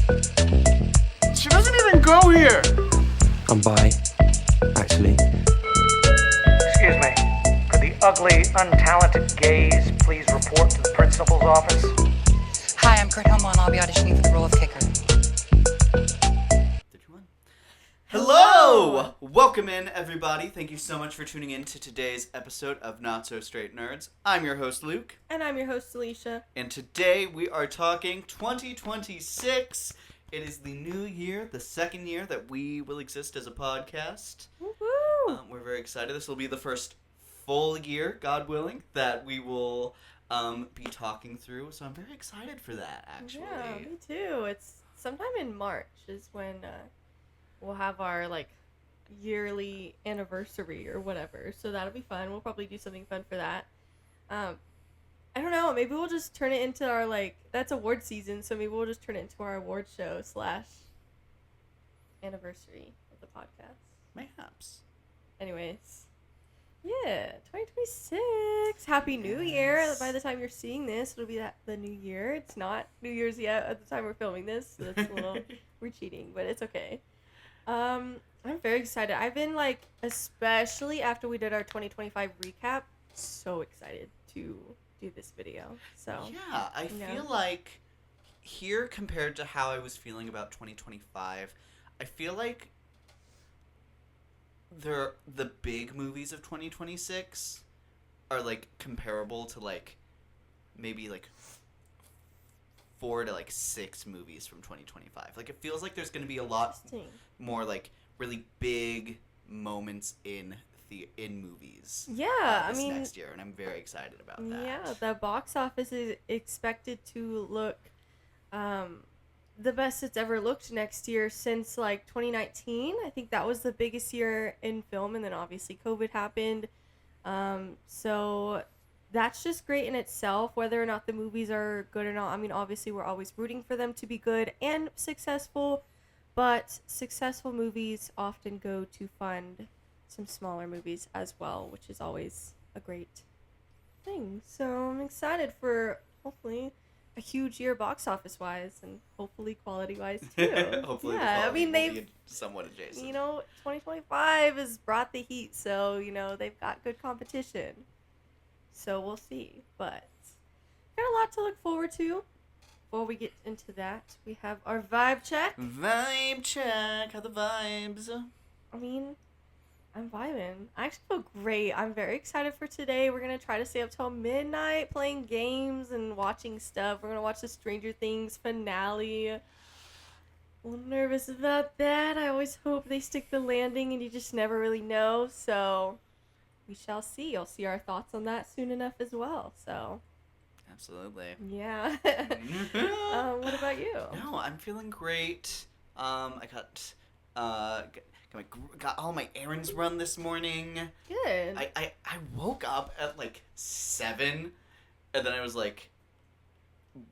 She doesn't even go here. I'm bi, actually. Excuse me. Could the ugly, untalented gays please report to the principal's office? Hi, I'm Kurt Homo, and I'll be auditioning for the role of kicker. Hello! Welcome in, everybody. Thank you so much for tuning in to today's episode of Not So Straight Nerds. I'm your host, Luke. And I'm your host, Alicia. And today we are talking 2026. It is the new year, the second year that we will exist as a podcast. Woo-hoo! We're very excited. This will be the first full year, God willing, that we will be talking through. So I'm very excited for that, actually. Yeah, me too. It's sometime in March is when we'll have our, yearly anniversary or whatever. So that'll be fun. We'll probably do something fun for that. I don't know. Maybe we'll just turn it into our, that's award season, so maybe we'll just turn it into our award show / anniversary of the podcast. Mayhaps. Anyways. Yeah, 2026. Happy New Year. By the time you're seeing this, it'll be the new year. It's not New Year's yet at the time we're filming this, so that's a little, we're cheating, but it's okay. I'm very excited. I've been, especially after we did our 2025 recap, so excited to do this video. So yeah, I feel like here compared to how I was feeling about 2025, I feel like the big movies of 2026 are comparable to maybe 4 to 6 movies from 2025. It feels like there's going to be a lot more really big moments in movies. Yeah, next year, and I'm very excited about that. Yeah, the box office is expected to look the best it's ever looked next year since 2019. I think that was the biggest year in film, and then obviously COVID happened. So that's just great in itself, whether or not the movies are good or not. Obviously we're always rooting for them to be good and successful, but successful movies often go to fund some smaller movies as well, which is always a great thing. So I'm excited for hopefully a huge year box office wise and hopefully quality wise too. Hopefully, yeah, they've be somewhat adjacent. 2025 has brought the heat, so they've got good competition. So we'll see, but got a lot to look forward to. Before we get into that, we have our vibe check. Vibe check. How the vibes? I'm vibing. I actually feel great. I'm very excited for today. We're going to try to stay up till midnight playing games and watching stuff. We're going to watch the Stranger Things finale. A little nervous about that. I always hope they stick the landing and you just never really know. So we shall see. You'll see our thoughts on that soon enough as well. So absolutely. yeah. What about you? No, I'm feeling great. I got all my errands run this morning. Good. I woke up at 7, and then I was like,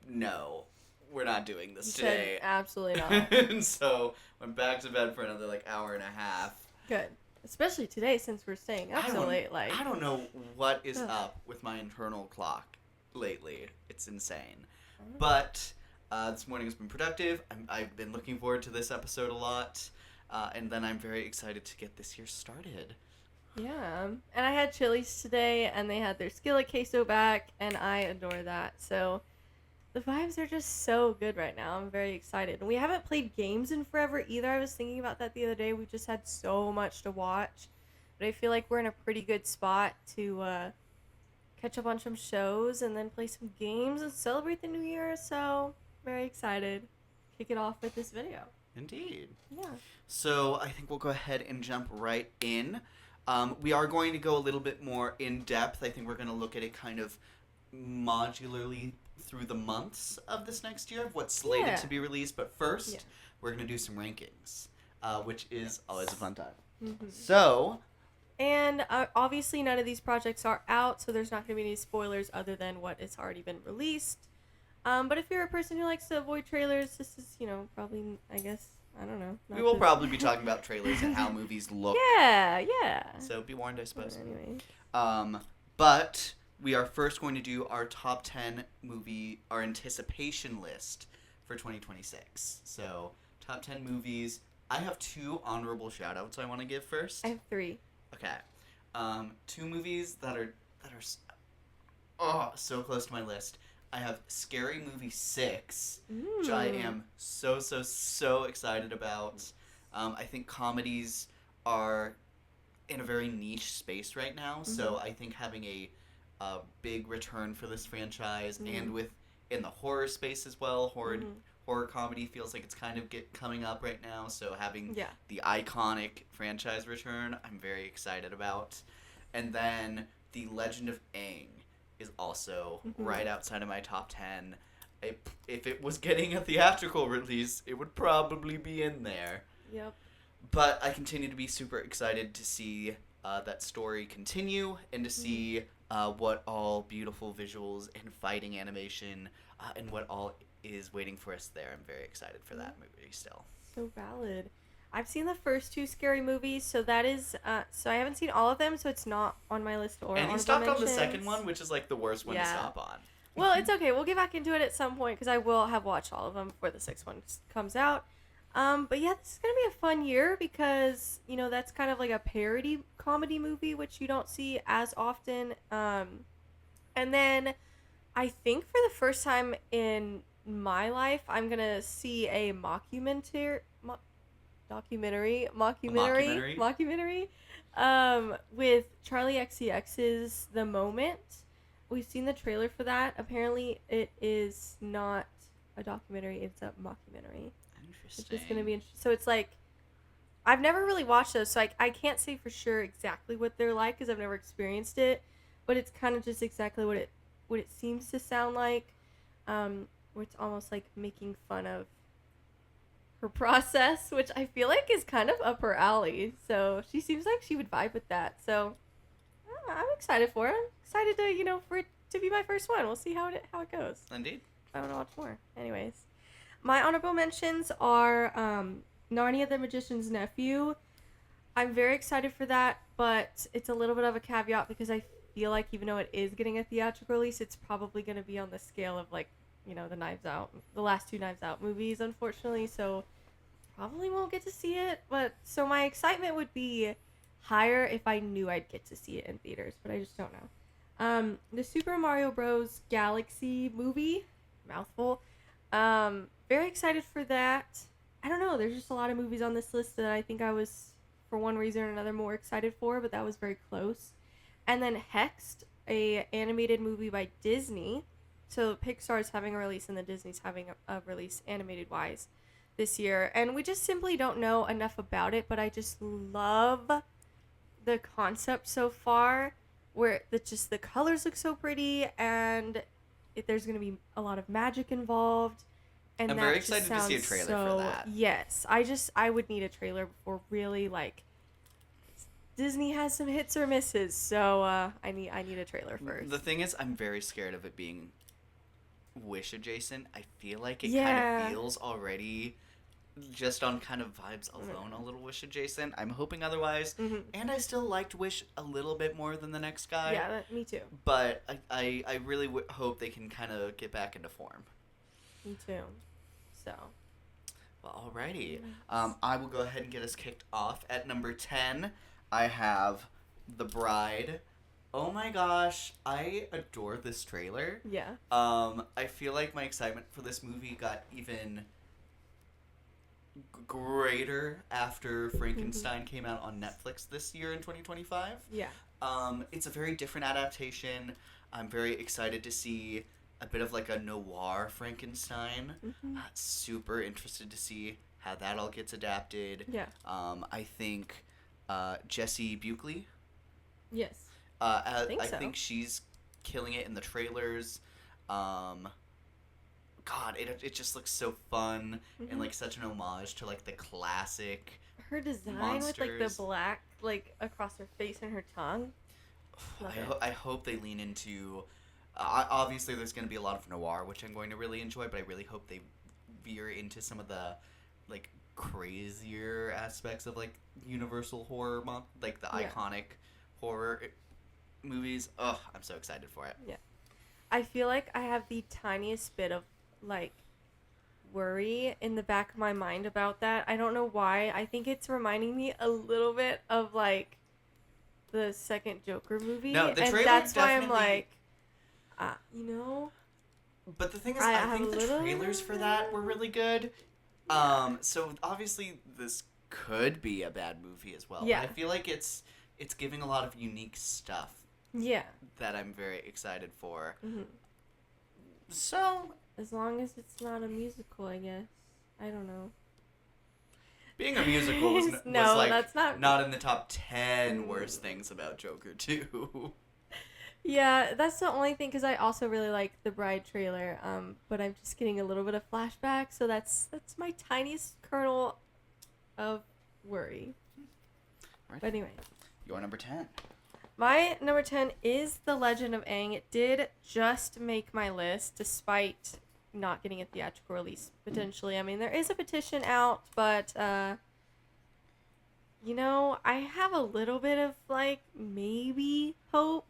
no, we're not doing this today. Absolutely not. And so went back to bed for another hour and a half. Good. Especially today since we're staying up so late. I don't know what is up with my internal clock lately. It's insane. But this morning has been productive. I've been looking forward to this episode a lot. And then I'm very excited to get this year started. Yeah. And I had Chili's today, and they had their skillet queso back, and I adore that. So the vibes are just so good right now. I'm very excited. And we haven't played games in forever either. I was thinking about that the other day. We just had so much to watch. But I feel like we're in a pretty good spot to catch up on some shows and then play some games and celebrate the new year. So very excited. Kick it off with this video. Indeed. Yeah. So I think we'll go ahead and jump right in. We are going to go a little bit more in depth. I think we're going to look at it kind of modularly through the months of this next year of what's slated to be released. But first, we're going to do some rankings, which is always a fun time. Mm-hmm. So. And obviously none of these projects are out, so there's not going to be any spoilers other than what has already been released. But if you're a person who likes to avoid trailers, this is, probably, I guess, I don't know. We will probably be talking about trailers and how movies look. Yeah. So be warned, I suppose. Anyway. But we are first going to do our top 10 our anticipation list for 2026. So, top 10 movies. I have 2 honorable shout-outs I want to give first. I have 3. Okay. 2 movies that are so close to my list. I have Scary Movie 6, which I am so excited about. I think comedies are in a very niche space right now, so I think having a big return for this franchise, and in the horror space as well, horror comedy feels like it's kind of coming up right now, so having the iconic franchise return, I'm very excited about. And then The Legend of Aang is also right outside of my top 10. If it was getting a theatrical release, it would probably be in there. Yep. But I continue to be super excited to see that story continue and to see what all beautiful visuals and fighting animation and what all is waiting for us there. I'm very excited for that movie still. So valid. I've seen the first 2 Scary Movies, so that is so I haven't seen all of them, so it's not on my list or And you honorable stopped on the mentions. second one, which is like the worst one to stop on. Well, it's okay. We'll get back into it at some point because I will have watched all of them before the 6th one comes out. But yeah, this is gonna be a fun year because that's kind of like a parody comedy movie, which you don't see as often. And then I think for the first time in my life, I'm gonna see a mockumentary with Charlie XCX's The Moment. We've seen the trailer for that. Apparently, it is not a documentary; it's a mockumentary. Interesting. It's just gonna be interesting. So it's like, I've never really watched those, so I can't say for sure exactly what they're like because I've never experienced it. But it's kind of just exactly what it seems to sound like, where it's almost like making fun of her process, which I feel like is kind of up her alley. So she seems like she would vibe with that. So I'm excited for it. I'm excited to for it to be my first one. We'll see how it goes. Indeed. I want to watch more. Anyways, my honorable mentions are Narnia the Magician's Nephew. I'm very excited for that, but it's a little bit of a caveat because I feel like even though it is getting a theatrical release, it's probably going to be on the scale of like the last 2 Knives Out movies, unfortunately, so probably won't get to see it. But so my excitement would be higher if I knew I'd get to see it in theaters, but I just don't know. The Super Mario Bros. Galaxy movie, mouthful. Very excited for that. I don't know, there's just a lot of movies on this list that I think I was, for one reason or another, more excited for, but that was very close. And then Hexed, a animated movie by Disney. So Pixar is having a release and the Disney's having a release animated-wise this year. And we just simply don't know enough about it, but I just love the concept so far, where the colors look so pretty and there's going to be a lot of magic involved. And I'm very excited to see a trailer for that. Yes. I would need a trailer before really, like, Disney has some hits or misses, so I need a trailer first. The thing is, I'm very scared of it being Wish adjacent. I feel like it kind of feels already, just on kind of vibes alone, a little Wish adjacent. I'm hoping otherwise, and I still liked Wish a little bit more than the next guy. Yeah, me too. But I really hope they can kind of get back into form. Me too. So. Well, alrighty. I will go ahead and get us kicked off. At number 10, I have The Bride. Oh my gosh, I adore this trailer. Yeah. I feel like my excitement for this movie got even greater after Frankenstein came out on Netflix this year in 2025. Yeah. It's a very different adaptation. I'm very excited to see a bit of like a noir Frankenstein. Super interested to see how that all gets adapted. Yeah. I think Jessie Buckley. Yes. I so. think she's killing it in the trailers. God, it just looks so fun and like such an homage to like the classic. Her design monsters. with like the black like across her face and her tongue. I hope they lean into. Obviously, there's going to be a lot of noir, which I'm going to really enjoy, but I really hope they veer into some of the like crazier aspects of like Universal horror, like the iconic horror movies. Oh, I'm so excited for it. Yeah. I feel like I have the tiniest bit of like worry in the back of my mind about that. I don't know why. I think it's reminding me a little bit of like the second Joker movie. No, the and trailer that's why I'm definitely- like, you know, But the thing is, I I have think a the little- trailers for that were really good. So obviously this could be a bad movie as well. Yeah. But I feel like it's giving a lot of unique stuff yeah. that I'm very excited for. Mhm. So As long as it's not a musical, I guess. I don't know. being a musical was, No, was like that's not- not in the top 10 worst things about Joker 2. Yeah, that's the only thing because I also really like the Bride trailer. But I'm just getting a little bit of flashback, so that's my tiniest kernel of worry. Right. But anyway, Your number 10. my number 10 is The Legend of Aang. It did just make my list, despite not getting a theatrical release potentially. I mean, there is a petition out, but you know, I have a little bit of like maybe hope.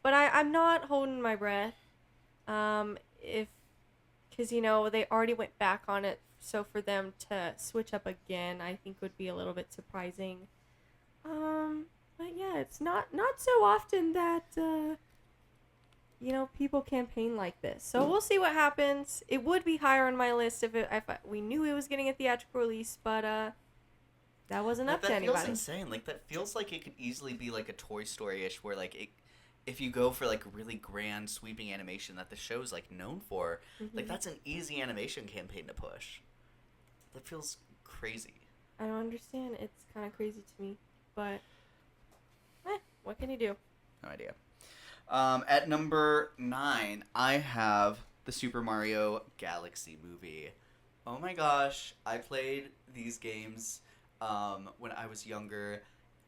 But I'm not holding my breath. Because, you know, they already went back on it. So for them to switch up again, I think would be a little bit surprising. But yeah, it's not so often that, you know, people campaign like this. So we'll see what happens. It would be higher on my list if we knew it was getting a theatrical release, but that wasn't up to That feels anybody. insane. Like, that feels like it could easily be like a Toy Story-ish where like if you go for like really grand sweeping animation that the show's like known for, like that's an easy animation campaign to push. That feels crazy. I don't understand. It's kind of crazy to me, but what can you do? No idea. At number 9, I have the Super Mario Galaxy movie. Oh my gosh, I played these games when I was younger,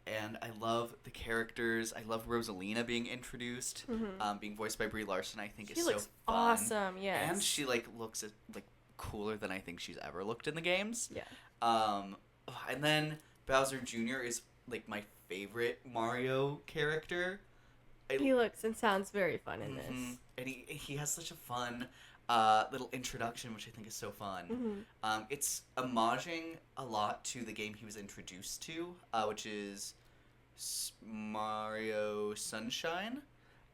and I love the characters. I love Rosalina being introduced, being voiced by Brie Larson. I think She is looks so fun. awesome. Yes. And she like looks like cooler than I think she's ever looked in the games. Yeah. And then Bowser Jr. is like my favorite Mario character. He looks and sounds very fun in this. And he has such a fun little introduction, which I think is so fun. It's homaging a lot to the game he was introduced to, which is Mario Sunshine.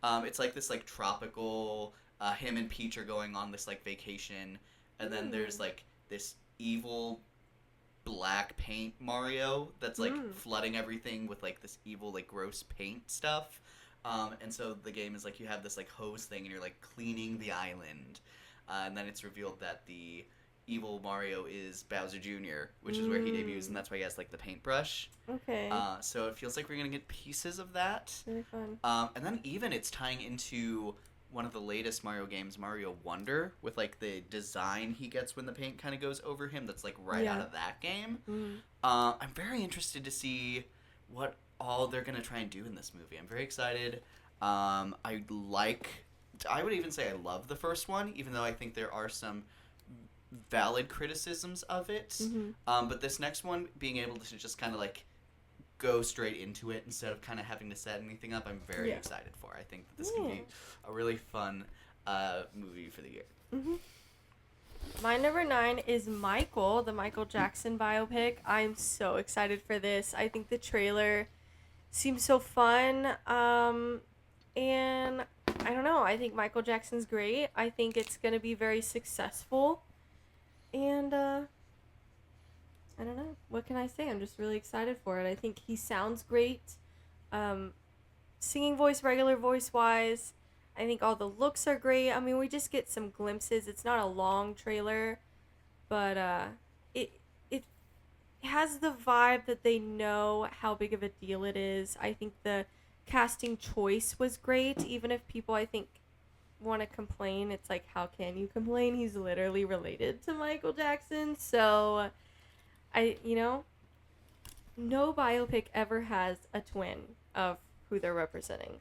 It's like this like tropical. Him and Peach are going on this like vacation, and then there's like this evil black paint Mario that's like flooding everything with like this evil like gross paint stuff. And so the game is like you have this like hose thing and you're like cleaning the island, and then it's revealed that the evil Mario is Bowser Jr., which is where he debuts, and that's why he has like the paintbrush. Okay. So it feels like we're gonna get pieces of that. Very fun. And then even it's tying into one of the latest Mario games, Mario Wonder, with like the design he gets when the paint kind of goes over him. That's like right out of that game. I'm very interested to see what all they're gonna try and do in this movie. I'm very excited. I would even say I love the first one, even though I think there are some valid criticisms of it. But this next one, being able to just kind of like go straight into it instead of kind of having to set anything up, I'm very excited for. I think that this can be a really fun movie for the year. My number 9 is Michael, the Michael Jackson biopic. I'm so excited for this. I think the trailer seems so fun. And I don't know. I think Michael Jackson's great. I think it's going to be very successful. And I don't know. What can I say? I'm just really excited for it. I think he sounds great. Singing voice, regular voice wise. I think all the looks are great. I mean, we just get some glimpses. It's not a long trailer, but it has the vibe that they know how big of a deal it is. I think the casting choice was great, even if people, I think, want to complain. It's like, how can you complain? He's literally related to Michael Jackson. So, no biopic ever has a twin of who they're representing.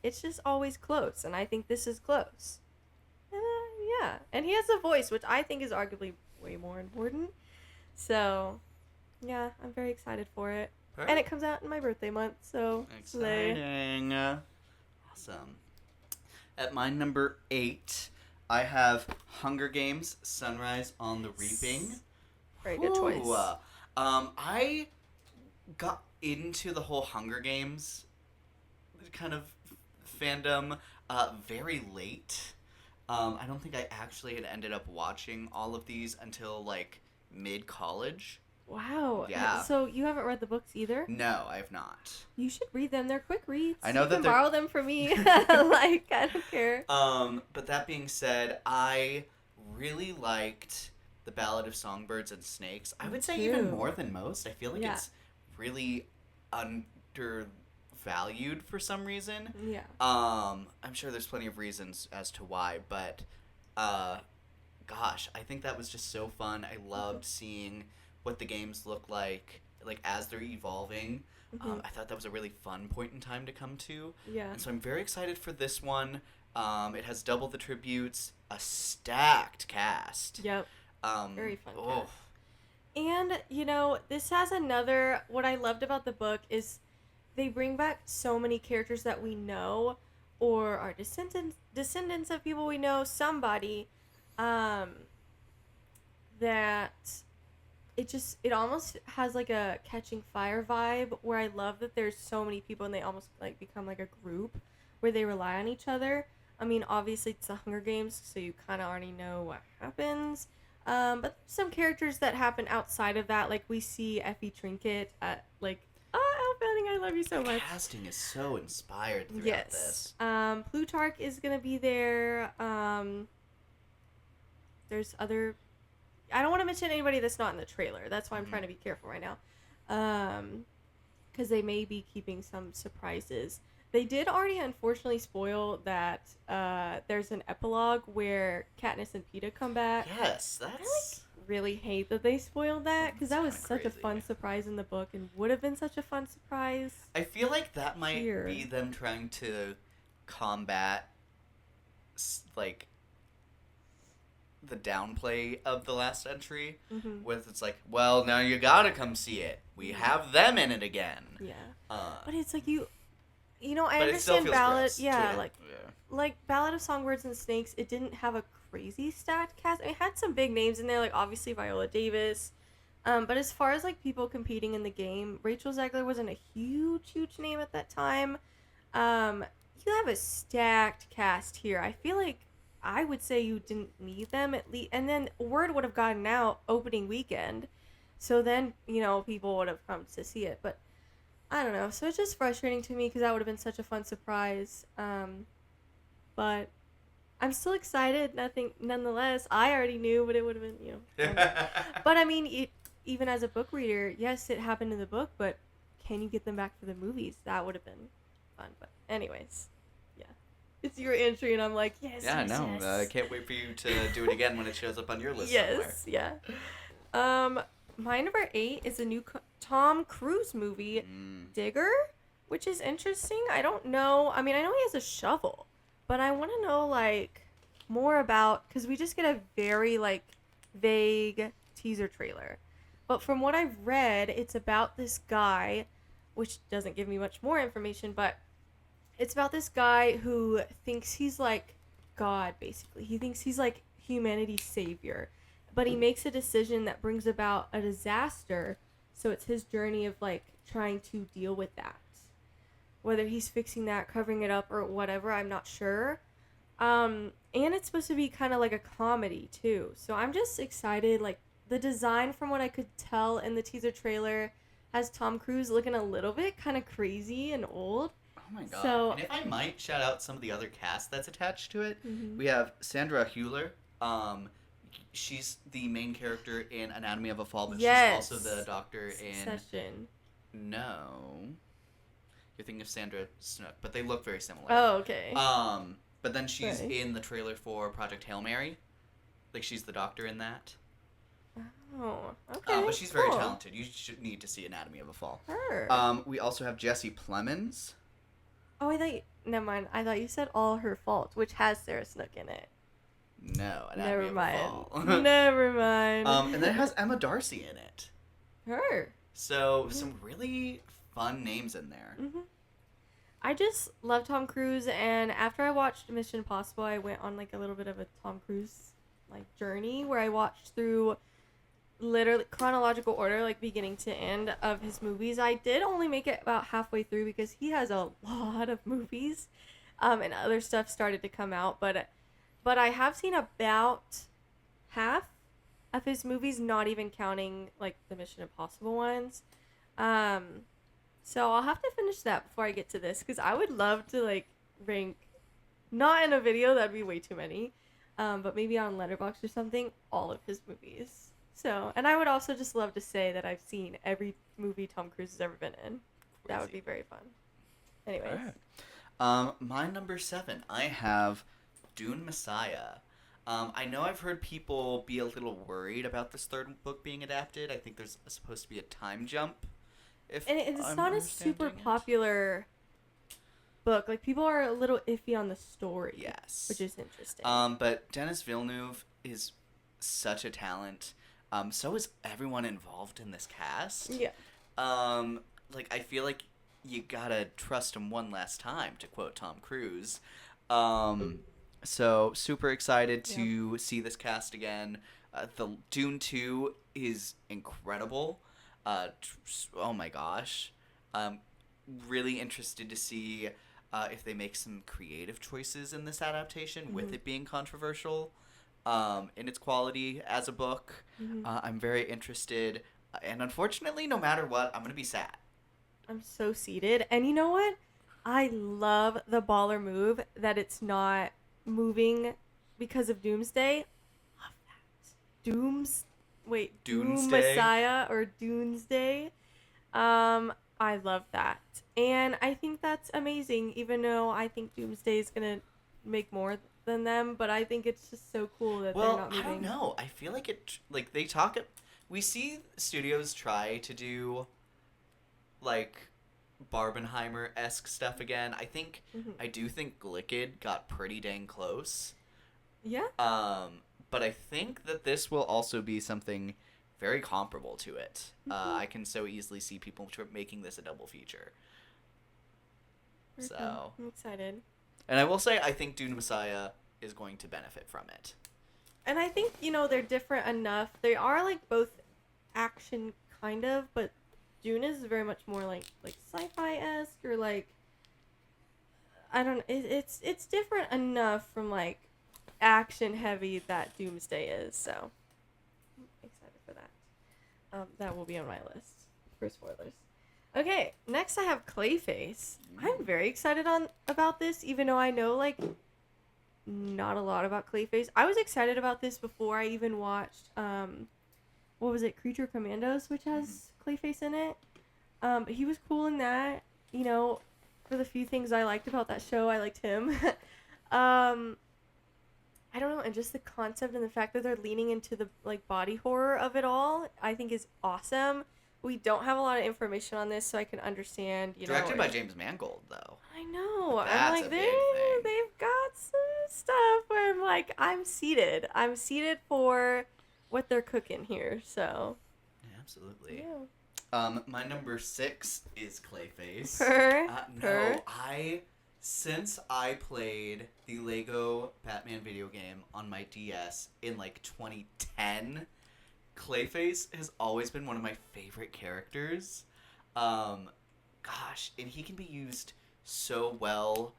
It's just always close, and I think this is close. Yeah, and he has a voice, which I think is arguably way more important. So, yeah, I'm very excited for it. Perfect. And it comes out in my birthday month, so slay. Exciting. Awesome. At my number 8, I have Hunger Games: Sunrise on the Reaping. Very good choice. Ooh, I got into the whole Hunger Games kind of fandom very late. I don't think I actually had ended up watching all of these until like mid-college. Wow. Yeah. So you haven't read the books either? No, I have not. You should read them. They're quick reads. I know you that can they're- borrow them from me. Like, I don't care. But that being said, I really liked The Ballad of Songbirds and Snakes. I would say even too. more than most. I feel like Yeah. it's really undervalued for some reason. Yeah. I'm sure there's plenty of reasons as to why, but gosh, I think that was just so fun. I loved seeing what the games look like as they're evolving. I thought that was a really fun point in time to come to. Yeah. And so I'm very excited for this one. It has double the tributes, a stacked cast. Yep. Very fun Oh, cast. And, this has what I loved about the book is they bring back so many characters that we know or are descendants of people we know, somebody, that it almost has like a Catching Fire vibe where I love that there's so many people and they almost like become like a group where they rely on each other. I mean, obviously it's the Hunger Games, so you kind of already know what happens. But some characters that happen outside of that, like we see Effie Trinket at Elle Fanning, I love you so much. casting is so inspired throughout Yes. this. Plutarch is gonna be there. There's other. I don't want to mention anybody that's not in the trailer. That's why I'm trying to be careful right now, because they may be keeping some surprises. They did already unfortunately spoil that there's an epilogue where Katniss and Peeta come back. Yes, that's... Really hate that they spoiled that because that was It's such kinda a fun crazy. surprise in the book and would have been such a fun surprise. I feel like that might Here. be them trying to combat, the downplay of the last entry. Mm-hmm. With it's like, well, now you gotta come see it. We have them in it again. Yeah, Uh, but it's like I but it still understand feels Ballad. gross, Yeah, too. like Ballad of Songbirds and Snakes. It didn't have a crazy stacked cast. It had some big names in there, like obviously Viola Davis. But as far as like people competing in the game, Rachel Zegler wasn't a huge name at that time. You have a stacked cast here. I feel like I would say you didn't need them at least, and then word would have gotten out opening weekend, so then people would have come to see it. But I don't know. So it's just frustrating to me because that would have been such a fun surprise. But I'm still excited. Nonetheless, I already knew, but it would have been fun. But I mean, even as a book reader, yes, it happened in the book, but can you get them back for the movies? That would have been fun. But anyways, yeah, it's your entry, and I'm like, yes. Yeah, yes, no, yes. I can't wait for you to do it again when it shows up on your list somewhere. Yes, yeah. My number 8 is a new Tom Cruise movie, Digger, which is interesting. I don't know. I mean, I know he has a shovel, but I want to know more about, because we just get a very vague teaser trailer. But from what I've read, it's about this guy, which doesn't give me much more information, but it's about this guy who thinks he's God, basically. He thinks he's humanity's savior. But he makes a decision that brings about a disaster. So it's his journey of trying to deal with that. Whether he's fixing that, covering it up, or whatever, I'm not sure. And it's supposed to be kind of like a comedy too. So I'm just excited. The design, from what I could tell in the teaser trailer, has Tom Cruise looking a little bit kind of crazy and old. Oh my god. So- And if I might shout out some of the other cast that's attached to it, Mhm. we have Sandra Hüller. She's the main character in Anatomy of a Fall, but Yes. she's also the doctor in... Succession. No. You're thinking of Sandra Snook, but they look very similar. Oh, okay. But then she's Right. in the trailer for Project Hail Mary. She's the doctor in that. Oh, okay. But she's very cool. talented. You should need to see Anatomy of a Fall. Her. We also have Jesse Plemons. Oh, never mind. I thought you said All Her Fault, which has Sarah Snook in it. No, Anatomy Never of a mind. Fall. Never mind. And then it has Emma Darcy in it. Her. So some really fun names in there. Mhm. I just love Tom Cruise, and after I watched Mission Impossible, I went on like a little bit of a Tom Cruise like journey where I watched through literally chronological order, like beginning to end of his movies. I did only make it about halfway through because he has a lot of movies, and other stuff started to come out. But I have seen about half of his movies, not even counting like the Mission Impossible ones. So I'll have to finish that before I get to this because I would love to like rank, not in a video, that'd be way too many, but maybe on Letterboxd or something, all of his movies. So, and I would also just love to say that I've seen every movie Tom Cruise has ever been in. That would be very fun. Anyways. My number 7, I have Dune Messiah. I know I've heard people be a little worried about this third book being adapted. I think there's supposed to be a time jump. And it's not a super popular book. Like, people are a little iffy on the story. Yes. Which is interesting. But Denis Villeneuve is such a talent. So is everyone involved in this cast. Yeah. Like, I feel like you gotta trust him one last time, to quote Tom Cruise. So super excited to see this cast again. The Dune 2 is incredible. Oh my gosh. Really interested to see if they make some creative choices in this adaptation with it being controversial in its quality as a book. I'm very interested. And unfortunately, no matter what, I'm going to be sad. I'm so seated. And you know what? I love the baller move that it's not moving because of Doomsday. Love that. Doom Doomsday? Messiah or Doomsday. I love that. And I think that's amazing, even though I think Doomsday is going to make more than them, but I think it's just so cool that they're not moving. I don't know. I feel like we see studios try to do like Barbenheimer-esque stuff again. I do think Glicked got pretty dang close. Yeah. But I think that this will also be something very comparable to it. I can so easily see people making this a double feature. So I'm excited. And I will say, I think Dune Messiah is going to benefit from it. And I think, they're different enough. They are, like, both action, kind of, but Dune is very much more, like sci-fi-esque, or, like, I don't know. It's different enough from, like, action-heavy that Doomsday is, so I'm excited for that. That will be on my list for spoilers. Okay, next I have Clayface. I'm very excited about this, even though I know, like, not a lot about Clayface. I was excited about this before I even watched, what was it, Creature Commandos, which has Clayface in it. But he was cool in that, for the few things I liked about that show, I liked him. I don't know, and just the concept and the fact that they're leaning into the, like, body horror of it all, I think is awesome. We don't have a lot of information on this, so I can understand, Directed by James Mangold, though. I know. That's I'm like, a big thing. they've got some stuff where I'm like, I'm seated. I'm seated for what they're cooking here, so. Yeah, absolutely. Yeah. My number 6 is Clayface. Her. Since I played the Lego Batman video game on my DS in, like, 2010... Clayface has always been one of my favorite characters. Gosh, and he can be used so well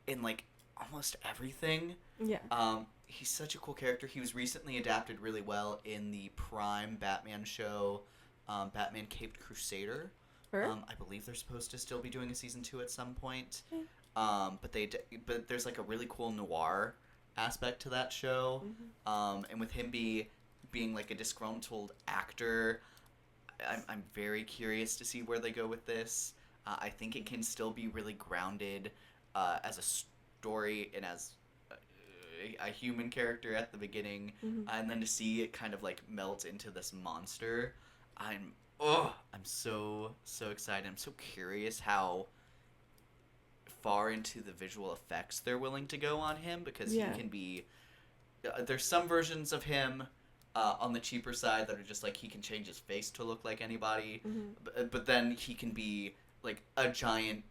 in, like, almost everything. Yeah. He's such a cool character. He was recently adapted really well in the Prime Batman show, Batman Caped Crusader. Her? I believe they're supposed to still be doing a season 2 at some point. Okay. But there's, like, a really cool noir aspect to that show. And with him being like a disgruntled actor, I'm very curious to see where they go with this. I think it can still be really grounded as a story and as a human character at the beginning, and then to see it kind of like melt into this monster. I'm so excited. I'm so curious how far into the visual effects they're willing to go on him, because he can be. There's some versions of him on the cheaper side that are just like he can change his face to look like anybody, but then he can be like a giant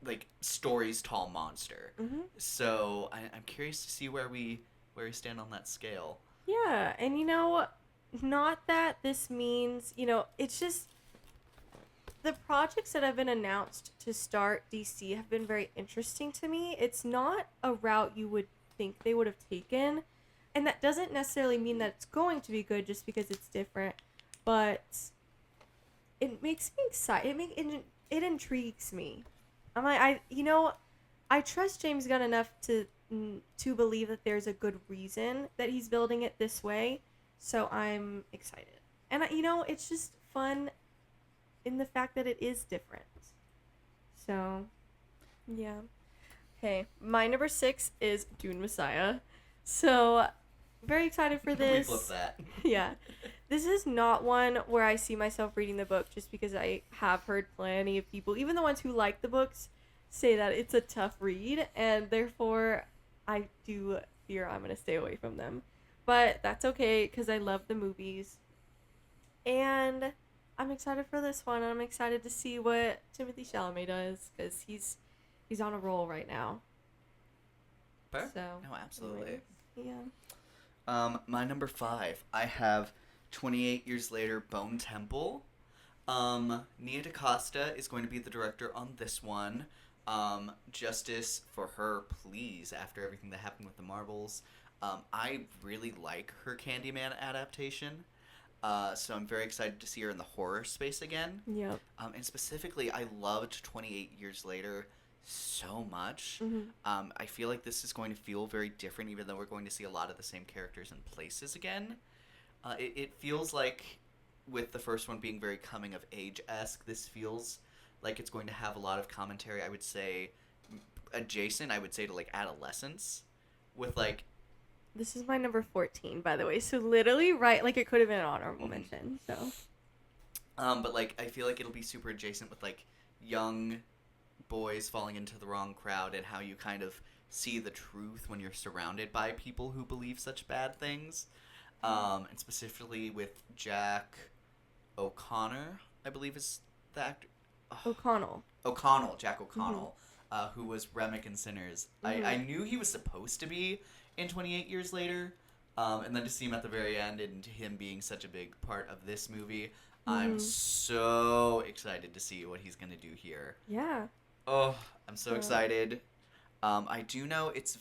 like story's tall monster. Mm-hmm. So I'm curious to see where we stand on that scale. Yeah, and not that this means, it's just the projects that have been announced to start DC have been very interesting to me. It's not a route you would think they would have taken, and that doesn't necessarily mean that it's going to be good just because it's different, but it makes me excited. It intrigues me. I'm like, I trust James Gunn enough to believe that there's a good reason that he's building it this way, so I'm excited. And it's just fun in the fact that it is different. So, yeah. Okay, my number 6 is Dune Messiah. So, very excited for We this. flip that. Yeah. This is not one where I see myself reading the book just because I have heard plenty of people, even the ones who like the books, say that it's a tough read, and therefore I do fear I'm going to stay away from them. But that's okay because I love the movies. And I'm excited for this one, and I'm excited to see what Timothée Chalamet does because he's on a roll right now. Fair? So, No, absolutely. yeah. My number 5, I have 28 Years Later, Bone Temple. Nia DaCosta is going to be the director on this one. Justice for her, please, after everything that happened with the Marvels. I really like her Candyman adaptation. So I'm very excited to see her in the horror space again. Yep. And specifically, I loved 28 Years Later so much. Mm-hmm. I feel like this is going to feel very different, even though we're going to see a lot of the same characters and places again. It feels like, with the first one being very coming-of-age-esque, this feels like it's going to have a lot of commentary, I would say, adjacent, to, like, adolescence, with, like... This is my number 14, by the way, so literally, right, like, it could have been an honorable mention, so... But, like, I feel like it'll be super adjacent with, like, young boys falling into the wrong crowd and how you kind of see the truth when you're surrounded by people who believe such bad things. And specifically with Jack O'Connor, I believe is the actor. Jack O'Connell, who was Remick in Sinners. Mm-hmm. I knew he was supposed to be in 28 Years Later, and then to see him at the very end and him being such a big part of this movie, I'm so excited to see what he's going to do here. Yeah. Oh, I'm so excited. I do know it's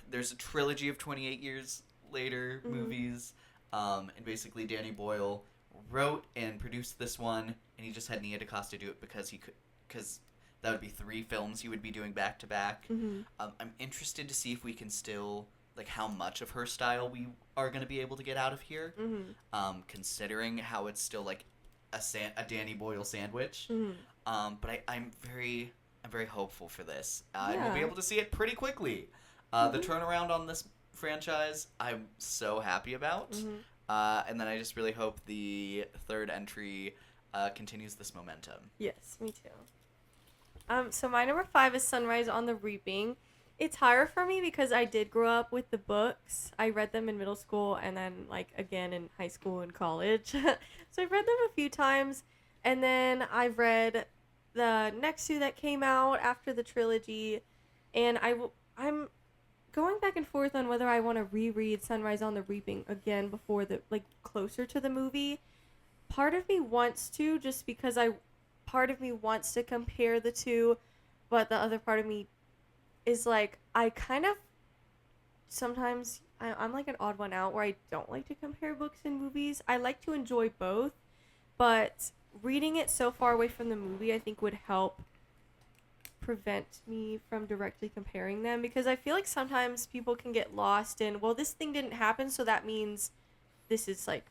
there's a trilogy of 28 Years Later movies, and basically Danny Boyle wrote and produced this one, and he just had Nia DaCosta do it because that would be 3 films he would be doing back to back. I'm interested to see if we can still, like, how much of her style we are going to be able to get out of here, considering how it's still, like, a Danny Boyle sandwich. But I'm very hopeful for this. And we'll be able to see it pretty quickly. The turnaround on this franchise, I'm so happy about. And then I just really hope the third entry continues this momentum. Yes, me too. So my number 5 is Sunrise on the Reaping. It's higher for me because I did grow up with the books. I read them in middle school and then, like, again in high school and college. So I've read them a few times. And then I've read the next 2 that came out after the trilogy. And I'm going back and forth on whether I want to reread Sunrise on the Reaping again before closer to the movie. Part of me wants to, just because part of me wants to compare the 2, but the other part of me is like, I kind of sometimes I'm like an odd one out where I don't like to compare books and movies. I like to enjoy both, but reading it so far away from the movie I think would help prevent me from directly comparing them, because I feel like sometimes people can get lost in, well, this thing didn't happen, so that means this is, like,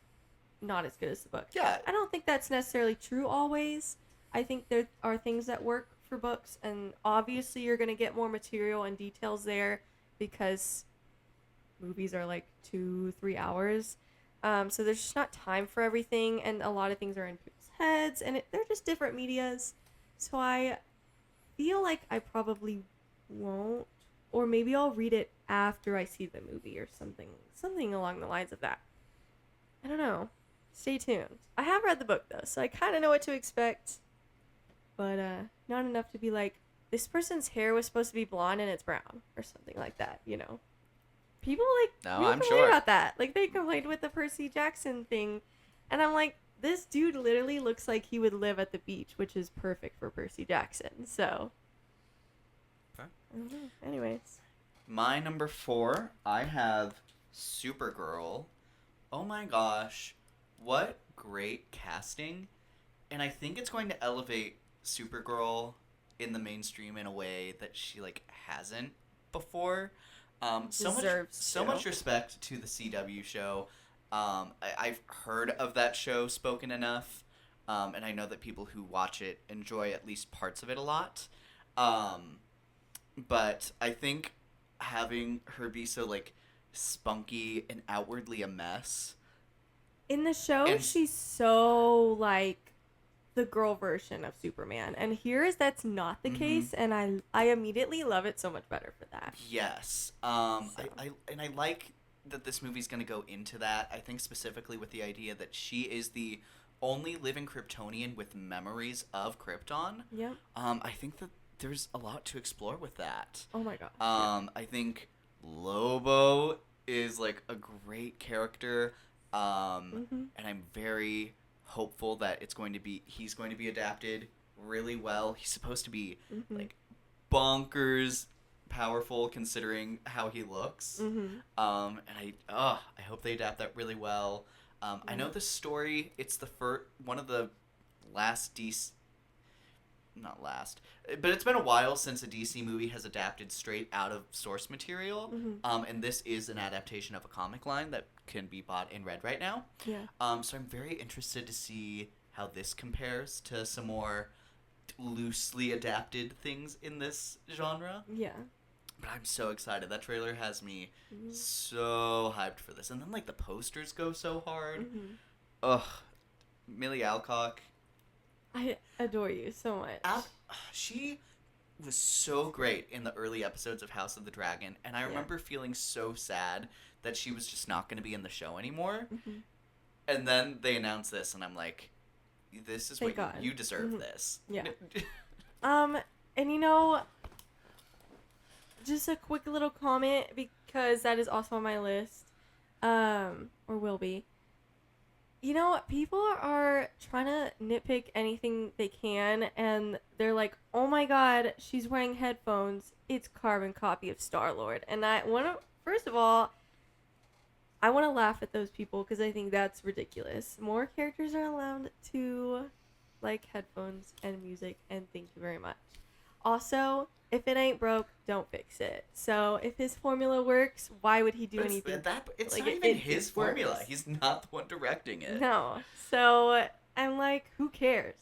not as good as the book. Yeah. I don't think that's necessarily true always. I think there are things that work for books, and obviously you're going to get more material and details there because movies are like 2-3 hours. So there's just not time for everything, and a lot of things are in people's heads, and they're just different medias. So I feel like I probably won't, or maybe I'll read it after I see the movie or something along the lines of that. I don't know. Stay tuned. I have read the book though, so I kind of know what to expect. but not enough to be like, this person's hair was supposed to be blonde and it's brown or something like that, you know. People No, people I'm complain sure. about that. Like, they complained with the Percy Jackson thing, and I'm like, this dude literally looks like he would live at the beach, which is perfect for Percy Jackson. So, Okay. I don't know. Anyways, My number 4, I have Supergirl. Oh my gosh, what great casting. And I think it's going to elevate Supergirl in the mainstream in a way that she like hasn't before. Deserves so to. much respect to the CW show. I've heard of that show spoken enough, and I know that people who watch it enjoy at least parts of it a lot. But I think having her be so like spunky and outwardly a mess. in the show, And- she's so like the girl version of Superman, and here that's not the Mhm. case, and I immediately love it so much better for that. Yes. So. I like that this movie's going to go into that. I think specifically with the idea that she is the only living Kryptonian with memories of Krypton. Yep. I think that there's a lot to explore with that. Oh my god. I think Lobo is like a great character. Mhm. And I'm very hopeful that he's going to be adapted really well. He's supposed to be Mhm. like bonkers powerful considering how he looks. Mhm. And I hope they adapt that really well. I know the story. It's one of the last not last, but it's been a while since a DC movie has adapted straight out of source material. Mhm. And this is an adaptation of a comic line that can be bought and read right now. Yeah. So I'm very interested to see how this compares to some more loosely adapted things in this genre. Yeah. But I'm so excited. That trailer has me Mhm. so hyped for this. And then like the posters go so hard. Mhm. Ugh. Millie Alcock. I adore you so much. She was so great in the early episodes of House of the Dragon, and I Yeah. remember feeling so sad that she was just not going to be in the show anymore. Mhm. And then they announced this, and I'm like, this is Thank what God. you deserve Mhm. this. Yeah. And you know, just a quick little comment because that is also on my list, or will be. You know, people are trying to nitpick anything they can, and they're like, "Oh my God, she's wearing headphones. It's carbon copy of Star-Lord." And first of all, I want to laugh at those people because I think that's ridiculous. More characters are allowed to like headphones and music, and thank you very much. Also, if it ain't broke, don't fix it. So if his formula works, why would he do But anything? it's Like, not even his it formula. works. He's not the one directing it. No. So I'm like, who cares?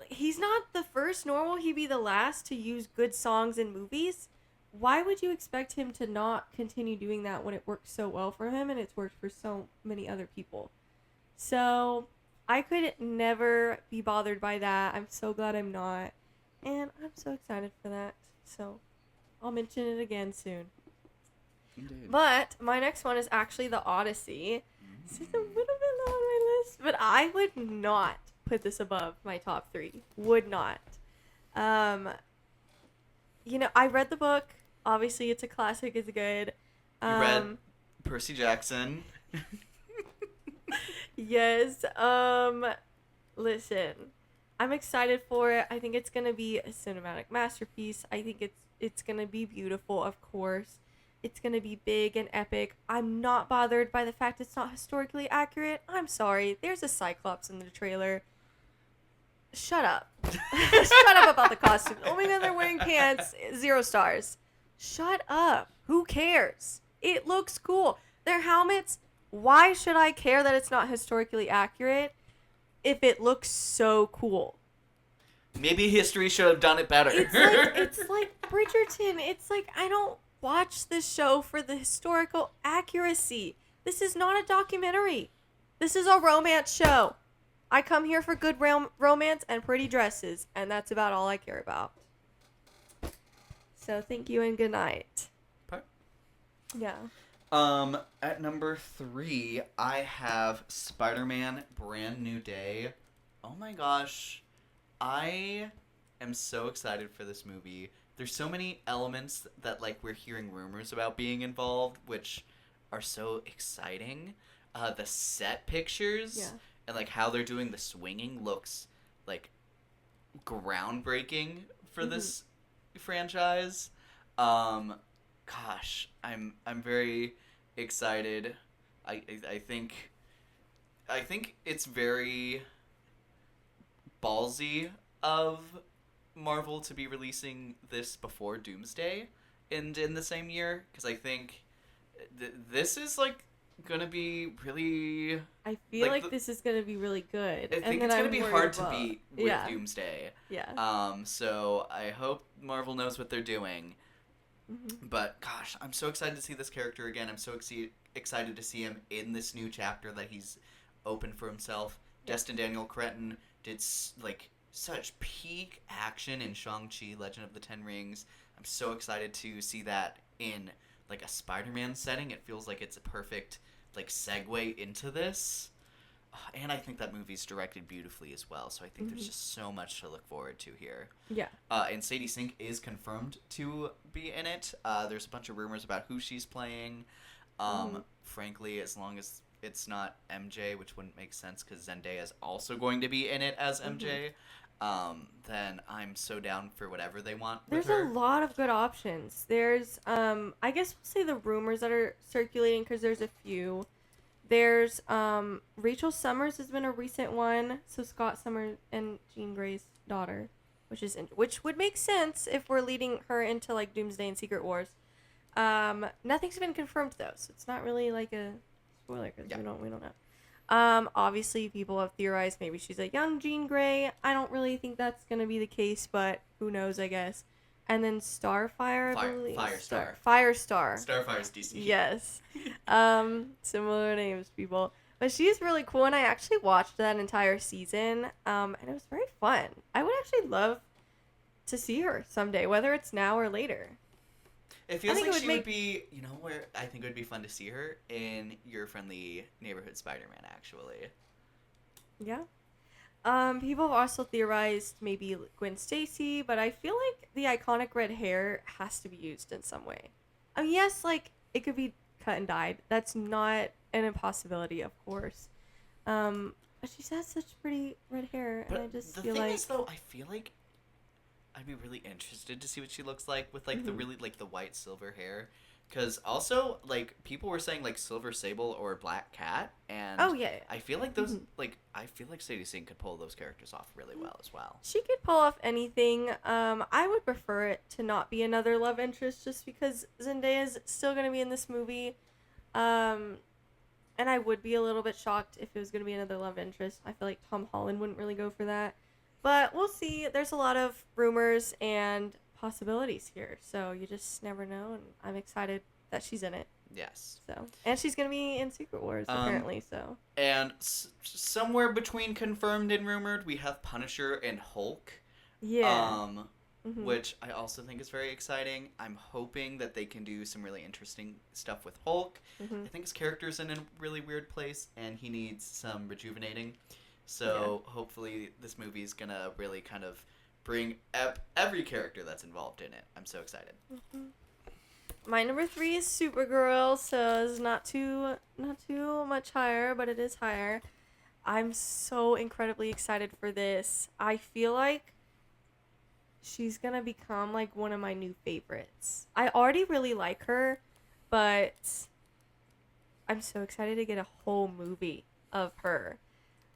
He's not the first, nor will he be the last to use good songs in movies. Why would you expect him to not continue doing that when it works so well for him and it's worked for so many other people? So I could never be bothered by that. I'm so glad I'm not. And I'm so excited for that. So I'll mention it again soon. Indeed. But my next one is actually The Odyssey. This is a little bit low on my list, but I would not put this above my top 3. Would not. You know, I read the book. Obviously, it's a classic. It's good. You read Percy Jackson. Yes. Listen, I'm excited for it. I think it's gonna be a cinematic masterpiece. I think it's gonna be beautiful, of course. It's gonna be big and epic. I'm not bothered by the fact it's not historically accurate. I'm sorry. There's a Cyclops in the trailer. Shut up. Shut up about the costume. Oh my god, they're wearing pants. 0 stars. Shut up. Who cares? It looks cool. Their helmets. Why should I care that it's not historically accurate if it looks so cool? Maybe history should have done it better. It's like Bridgerton. It's like, I don't watch this show for the historical accuracy. This is not a documentary. This is a romance show. I come here for good romance and pretty dresses, and that's about all I care about. So thank you and good night. Okay. Yeah. At number 3, I have Spider-Man Brand New Day. Oh my gosh. I am so excited for this movie. There's so many elements that like we're hearing rumors about being involved, which are so exciting. The set pictures Yeah. and like how they're doing the swinging looks like groundbreaking for this franchise. Gosh, I'm very excited. I think it's very ballsy of Marvel to be releasing this before Doomsday in the same year, because I think this is like gonna be really. I feel like like this is gonna be really good. I and think then it's gonna I'm be worried hard about- to beat with Yeah. Doomsday. Yeah. So I hope Marvel knows what they're doing. Mhm. But gosh, I'm so excited to see this character again. I'm so excited to see him in this new chapter that he's opened for himself. Destin Daniel Cretton did like such peak action in Shang-Chi, Legend of the Ten Rings. I'm so excited to see that in like a Spider-Man setting. It feels like it's a perfect like segue into this. And I think that movie's directed beautifully as well. So I think there's just so much to look forward to here. Yeah. And Sadie Sink is confirmed to be in it. There's a bunch of rumors about who she's playing. Frankly, as long as it's not MJ, which wouldn't make sense because Zendaya is also going to be in it as MJ, then I'm so down for whatever they want with There's her. a lot of good options. There's, I guess we'll say the rumors that are circulating because there's a few. There's, Rachel Summers has been a recent one. So Scott Summers and Jean Grey's daughter, which would make sense if we're leading her into like Doomsday and Secret Wars. Nothing's been confirmed though, so it's not really like a spoiler because we don't know. Obviously people have theorized maybe she's a young Jean Grey. I don't really think that's gonna be the case, but who knows, I guess. And then Starfire, I believe. Firestar. Firestar. Starfire's DC. Yes. Similar names, people. But she's really cool, and I actually watched that entire season, and it was very fun. I would actually love to see her someday, whether it's now or later. It feels think like it would she make- would be, you know, where I think it would be fun to see her in Your Friendly Neighborhood Spider-Man, actually. Yeah. People have also theorized maybe Gwen Stacy, but I feel like the iconic red hair has to be used in some way. I mean, yes, like, it could be cut and dyed. That's not an impossibility, of course. But she has such pretty red hair, But and I just the feel thing like... is, though, I feel like I'd be really interested to see what she looks like with, like, the really, like, the white silver hair. Because also, like, people were saying, like, Silver Sable or Black Cat, and Oh, yeah. I feel like those, like, I feel like Sadie Sink could pull those characters off really well as well. She could pull off anything. I would prefer it to not be another love interest just because Zendaya's still going to be in this movie. And I would be a little bit shocked if it was going to be another love interest. I feel like Tom Holland wouldn't really go for that. But we'll see. There's a lot of rumors and possibilities here. So you just never know. And I'm excited that she's in it. Yes. So, and she's going to be in Secret Wars, apparently. So And somewhere between confirmed and rumored, we have Punisher and Hulk. yeah. Which I also think is very exciting. I'm hoping that they can do some really interesting stuff with Hulk. I think his character's in a really weird place, and he needs some rejuvenating. So hopefully this movie is gonna really kind of bring every character that's involved in it. I'm so excited. My number 3 is Supergirl, so it's not too much higher, but it is higher. I'm so incredibly excited for this. I feel like she's gonna become like one of my new favorites. I already really like her, but I'm so excited to get a whole movie of her.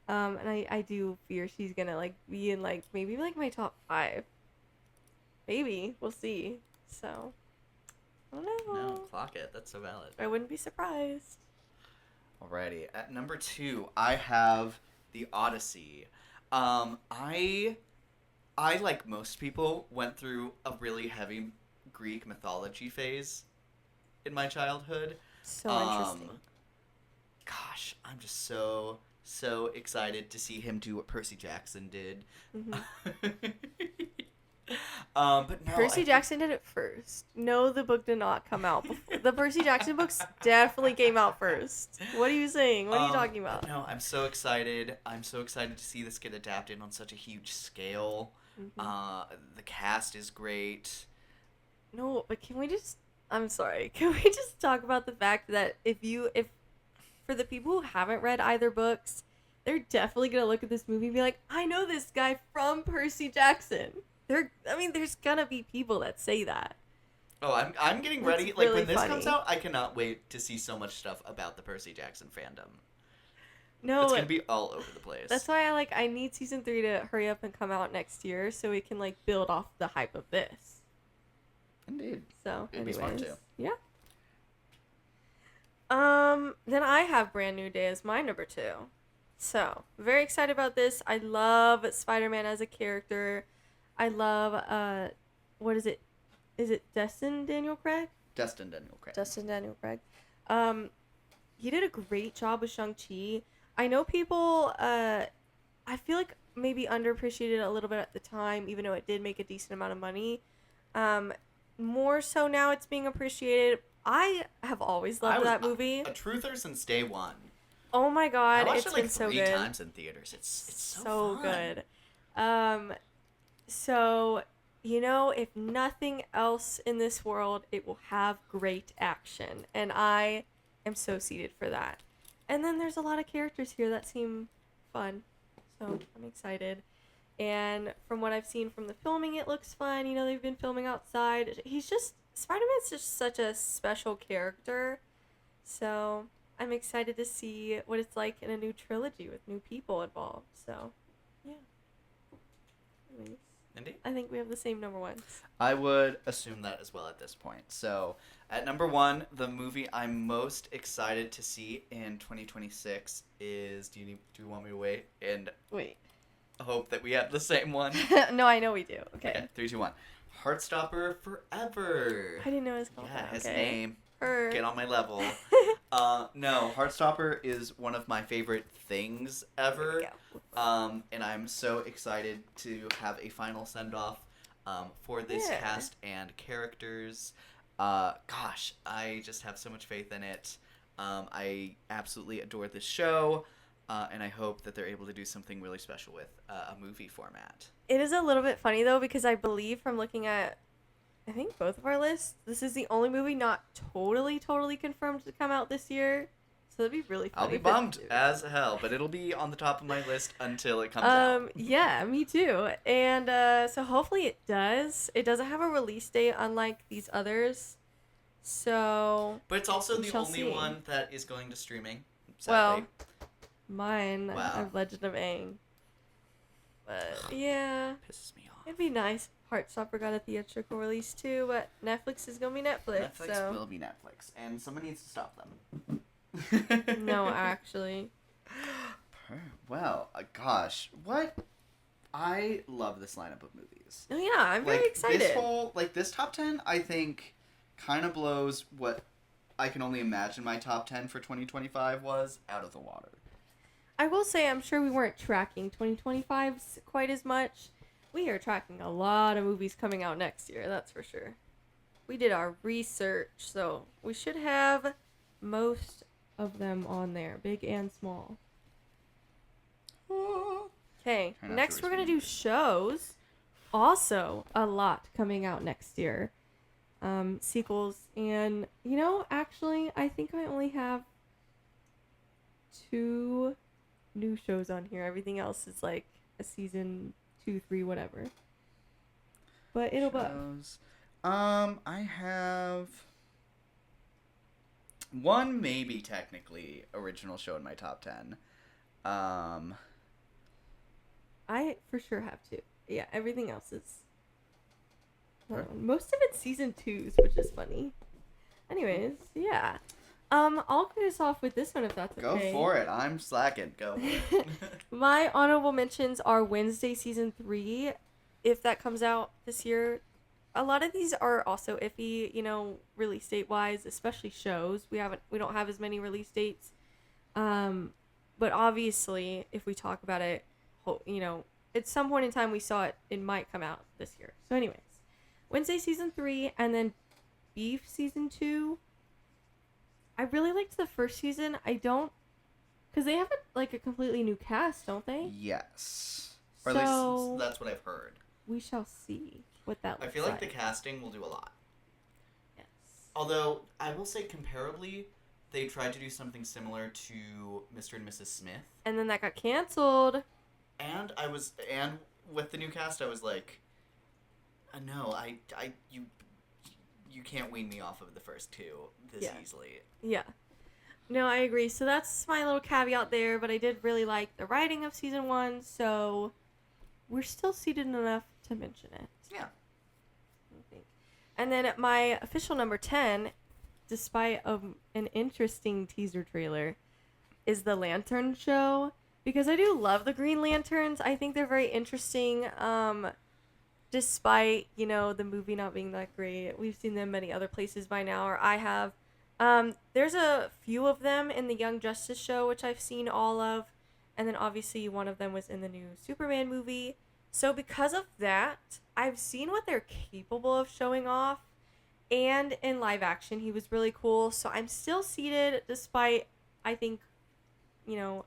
And I do fear she's gonna like be in like maybe like my top 5. Maybe. We'll see. So I don't know. No, clock it. That's so valid. I wouldn't be surprised. Alrighty, at number 2, I have The Odyssey. I like most people went through a really heavy Greek mythology phase in my childhood. So interesting. Gosh, I'm just so excited to see him do what Percy Jackson did. But no, Percy Jackson did it first. No, the book did not come out before. The Percy Jackson books definitely came out first. What are you saying? What are you talking about? No, I'm so excited. I'm so excited to see this get adapted on such a huge scale. The cast is great. No, but can we just... I'm sorry. Can we just talk about the fact that if for the people who haven't read either books, they're definitely going to look at this movie and be like, I know this guy from Percy Jackson. There's going to be people that say that. Oh, I'm getting That's ready. Like, really when this funny. comes out, I cannot wait to see so much stuff about the Percy Jackson fandom. No, It's going to be all over the place. that's why I need season 3 to hurry up and come out next year so we can like build off the hype of this. Indeed. So, It'd be fun, anyways, too. yeah. Then I have Brand New Day as my number 2. So, very excited about this. I love Spider-Man as a character. I love, what is it? Is it Destin Daniel Craig? Destin Daniel Craig. Destin Daniel Craig. He did a great job with Shang-Chi. I know people, I feel like maybe underappreciated it a little bit at the time, even though it did make a decent amount of money. More so now it's being appreciated. I have always loved that movie. A truther since day one. Oh my I god, watched it's it like been so 3 good. times in theaters. It's so So fun. good. So, you know, if nothing else in this world, it will have great action. And I am so seated for that. And then there's a lot of characters here that seem fun. So I'm excited. And from what I've seen from the filming, it looks fun. You know, they've been filming outside. Spider-Man's just such a special character. So I'm excited to see what it's like in a new trilogy with new people involved. So, yeah. Anyways, Indeed. I think we have the same number ones. I would assume that as well at this point. So, at number 1, the movie I'm most excited to see in 2026 is... Do you want me to wait and Wait. hope that we have the same one? No, I know we do. Okay. Okay, 3, 2, 1. Heartstopper Forever. I didn't know it was called Yeah, that. his Okay. name. Her. Get on my level. No, Heartstopper is one of my favorite things ever. There we go. And I'm so excited to have a final send-off for this Yeah. cast and characters. Gosh, I just have so much faith in it. I absolutely adore this show, and I hope that they're able to do something really special with a movie format. It is a little bit funny, though, because I believe from looking at, I think, both of our lists, this is the only movie not totally confirmed to come out this year. So that'd be really funny. I'll be if it bummed did. as hell, but it'll be on the top of my list until it comes out. Yeah, me too. And so hopefully it does. It doesn't have a release date unlike these others. So, But it's also we the shall only see. one that is going to streaming. well, Sadly. mine Wow. are Legend of Aang. But yeah, Pisses me off. it'd be nice. Heartstopper got a theatrical release too, but Netflix is gonna be Netflix. Netflix so will be Netflix, and someone needs to stop them. no, actually. Well, gosh, what? I love this lineup of movies. Oh yeah, I'm very excited. This top 10, I think, kind of blows what I can only imagine my top 10 for 2025 was out of the water. I will say I'm sure we weren't tracking 2025 quite as much. We are tracking a lot of movies coming out next year, that's for sure. We did our research, so we should have most of them on there, big and small. Okay, Try not to next we're going to respond. do shows. Also, a lot coming out next year. Sequels. And, you know, actually, I think I only have 2 new shows on here. Everything else is like a season 2, 3, whatever. But it'll go. Shows. I have one maybe technically original show in my top 10. I for sure have 2. Yeah, everything else is. Right. Most of it's season 2s, which is funny. Anyways, yeah. I'll kick us off with this one if that's Go okay. for it. I'm slacking. Go for it. My honorable mentions are Wednesday season 3, if that comes out this year. A lot of these are also iffy, you know, release date wise, especially shows. We don't have as many release dates. But obviously, if we talk about it, you know, at some point in time we saw it might come out this year. So anyways, Wednesday season 3 and then Beef season 2. I really liked the first season. I don't, because they have like a completely new cast, don't they? Yes. Or at So least that's what I've heard. we shall see what that looks I feel like the casting will do a lot. Yes. Although, I will say comparably, they tried to do something similar to Mr. and Mrs. Smith. And then that got canceled. And with the new cast, I was like, no, you can't wean me off of the first two this Yeah. easily. Yeah. No, I agree. So that's my little caveat there, but I did really like the writing of season 1, so we're still seated enough to mention it. Yeah. I think. And then my official number 10, despite an interesting teaser trailer, is the Lantern Show. Because I do love the Green Lanterns. I think they're very interesting. Despite, the movie not being that great. We've seen them many other places by now, or I have. There's a few of them in the Young Justice show, which I've seen all of. And then obviously one of them was in the new Superman movie. So because of that, I've seen what they're capable of showing off. And in live action, he was really cool. So I'm still seated despite, I think,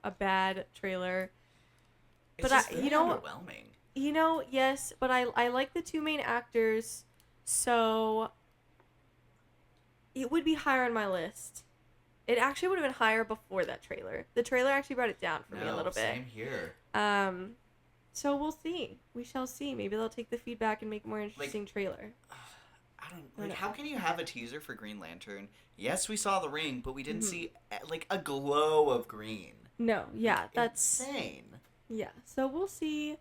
a bad trailer. It's But just very underwhelming. Yes, but I like the two main actors, so it would be higher on my list. It actually would have been higher before that trailer. The trailer actually brought it down for me a little bit. Same here. So we'll see. We shall see. Maybe they'll take the feedback and make a more interesting trailer. I don't how can you have a teaser for Green Lantern? Yes, we saw the ring, but we didn't see a glow of green. No, yeah, that's insane. Yeah, so we'll see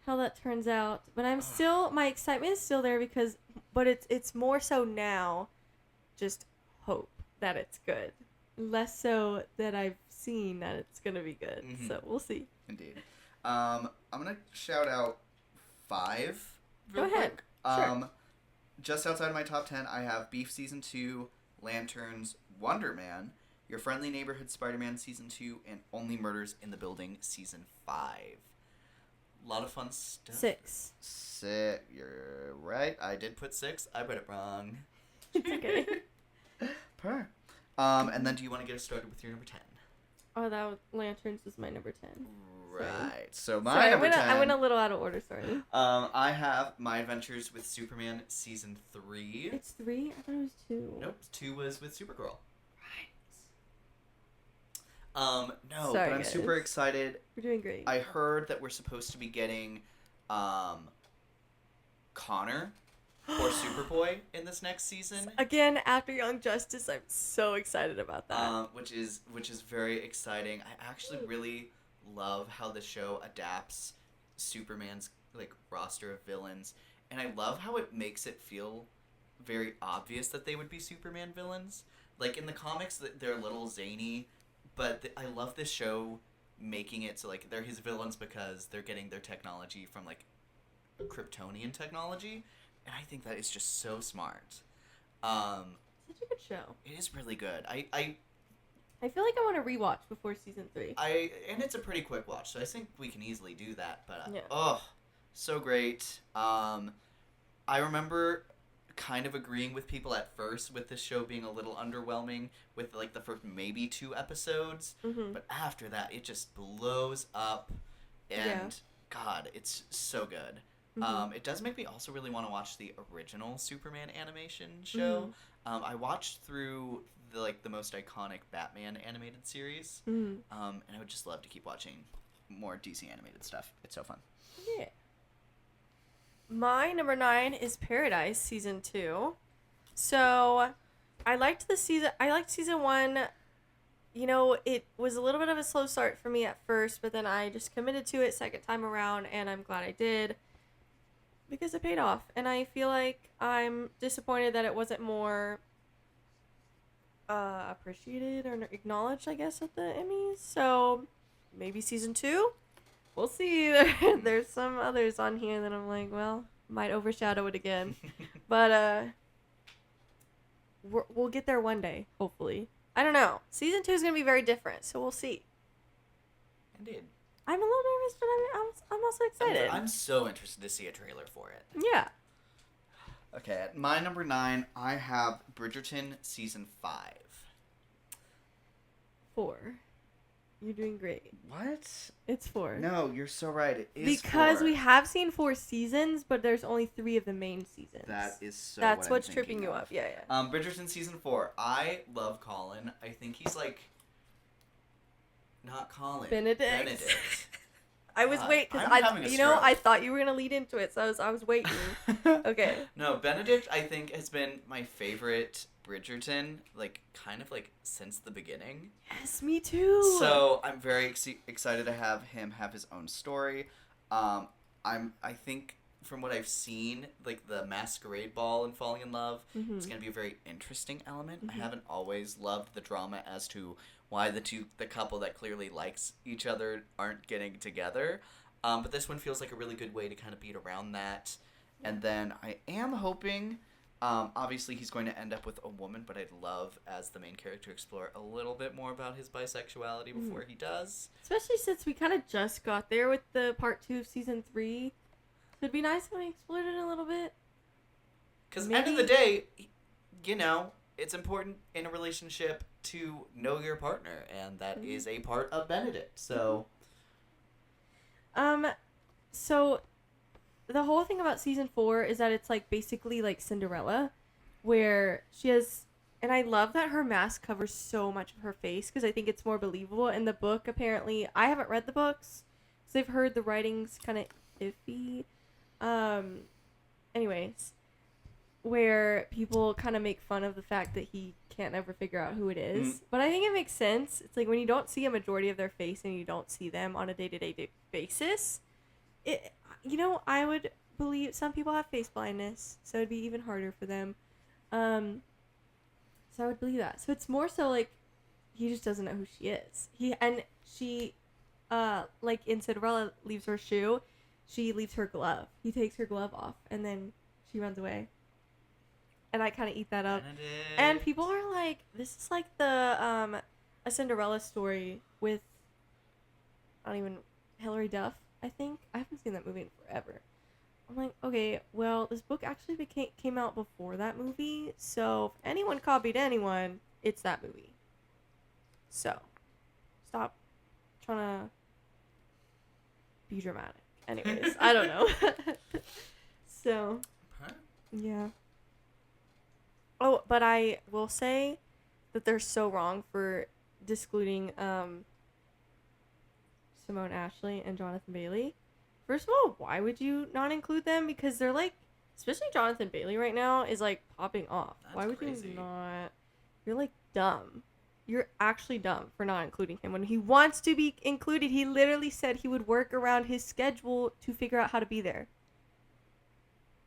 how that turns out. But my excitement is still there but it's more so now, just hope that it's good. Less so that I've seen that it's gonna be good. Mm-hmm. So we'll see. Indeed. I'm gonna shout out 5 real Go ahead. quick. Sure. Just outside of my top 10, I have Beef Season 2, Lanterns, Wonder Man, Your Friendly Neighborhood Spider-Man Season 2, and Only Murders in the Building Season 5. A lot of fun stuff. 6. You're right. I did put 6. I put it wrong. It's okay. And then do you want to get us started with your number 10? Oh, Lanterns was my number 10. Right. So my Sorry, number 10. I went a little out of order, sorry. I have My Adventures with Superman Season 3. It's 3? I thought it was 2. Nope, 2 was with Supergirl. Right. No, Sorry, but I'm guys. super excited. We're doing great. I heard that we're supposed to be getting Connor or Superboy in this next season. Again, after Young Justice, I'm so excited about that. Which is very exciting. I actually really love how the show adapts Superman's roster of villains, and I love how it makes it feel very obvious that they would be Superman villains. Like in the comics, they're a little zany, but I love this show making it so they're his villains because they're getting their technology from Kryptonian technology, and I think that is just so smart. Such a good show. It is really good. I feel like I want to rewatch before season 3. And it's a pretty quick watch, so I think we can easily do that. But Yeah. So great. I remember kind of agreeing with people at first with this show being a little underwhelming with the first maybe 2 episodes, but after that it just blows up, and God, it's so good. It does make me also really want to watch the original Superman animation show. I watched through the most iconic Batman animated series, and I would just love to keep watching more DC animated stuff. It's so fun. Yeah. My number 9 is Paradise season 2. So, I liked season 1. It was a little bit of a slow start for me at first, but then I just committed to it second time around, and I'm glad I did because it paid off. And I feel like I'm disappointed that it wasn't more appreciated or acknowledged, I guess, at the Emmys. So maybe season 2, we'll see. There's some others on here that I'm like, well, might overshadow it again, but we'll get there one day, hopefully. I don't know. Season 2 is gonna be very different, so we'll see. Indeed. I'm a little nervous, but I'm also excited. I'm so interested to see a trailer for it. Yeah. Okay, at my number 9, I have Bridgerton Season 5. 4. You're doing great. What? It's 4. No, you're so right. It is Because 4. we have seen 4 seasons, but there's only 3 of the main seasons. That is so That's what what's I'm tripping thinking you of. up. Yeah. Bridgerton Season 4. I love Colin. I think he's like... Not Colin. Benedict. I was God, waiting I'm because having a I stroke. thought you were gonna lead into it, so I was waiting. Okay. No, Benedict, I think, has been my favorite Bridgerton, like, kind of, like, since the beginning. Yes, me too. So, I'm very excited to have him have his own story. I think, from what I've seen, like, the masquerade ball and falling in love, it's going to be a very interesting element. I haven't always loved the drama as to why the couple that clearly likes each other aren't getting together. But this one feels like a really good way to kind of beat around that. And then I am hoping, obviously he's going to end up with a woman, but I'd love, as the main character, explore a little bit more about his bisexuality before he does. Especially since we kind of just got there with the part 2 of season 3. So it'd be nice if we explored it a little bit. Because at the end of the day, you know, it's important in a relationship to know your partner, and that is a part of Benedict. So, so the whole thing about season 4 is that it's like basically like Cinderella, where she has, and I love that her mask covers so much of her face because I think it's more believable. In the book, apparently, I haven't read the books, so I've heard the writing's kind of iffy. Anyways, where people kind of make fun of the fact that he can't ever figure out who it is. But I think it makes sense. It's like when you don't see a majority of their face and you don't see them on a day-to-day basis, I would believe some people have face blindness, so it'd be even harder for them. So I would believe that. So it's more so like he just doesn't know who she is. She like in Cinderella leaves her shoe, she leaves her glove. He takes her glove off and then she runs away. And I kind of eat that up. Benedict. And people are like, this is like the a Cinderella story with Hilary Duff, I think. I haven't seen that movie in forever. I'm like, okay, well, this book actually came out before that movie, so if anyone copied anyone, it's that movie. So, stop trying to be dramatic. Anyways, I don't know. So, yeah. Oh, but I will say that they're so wrong for discluding Simone Ashley and Jonathan Bailey. First of all, why would you not include them? Because they're like, especially Jonathan Bailey right now is like popping off. That's why would crazy. you not? You're like dumb. You're actually dumb for not including him. When he wants to be included, he literally said he would work around his schedule to figure out how to be there.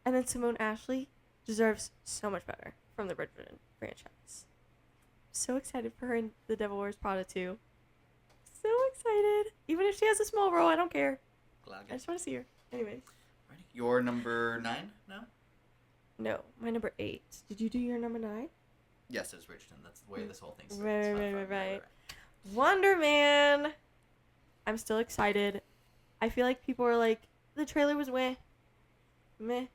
And then Simone Ashley deserves so much better from the Bridgerton franchise. So excited for her in The Devil Wears Prada 2. So excited. Even if she has a small role, I don't care. Glad I just want to see her. Anyways. Your number 9 now? No, my number 8. Did you do your number 9? Yes, it was Bridgerton. That's the way this whole thing starts. Right. Wonder Man. I'm still excited. I feel like people are like, the trailer was meh.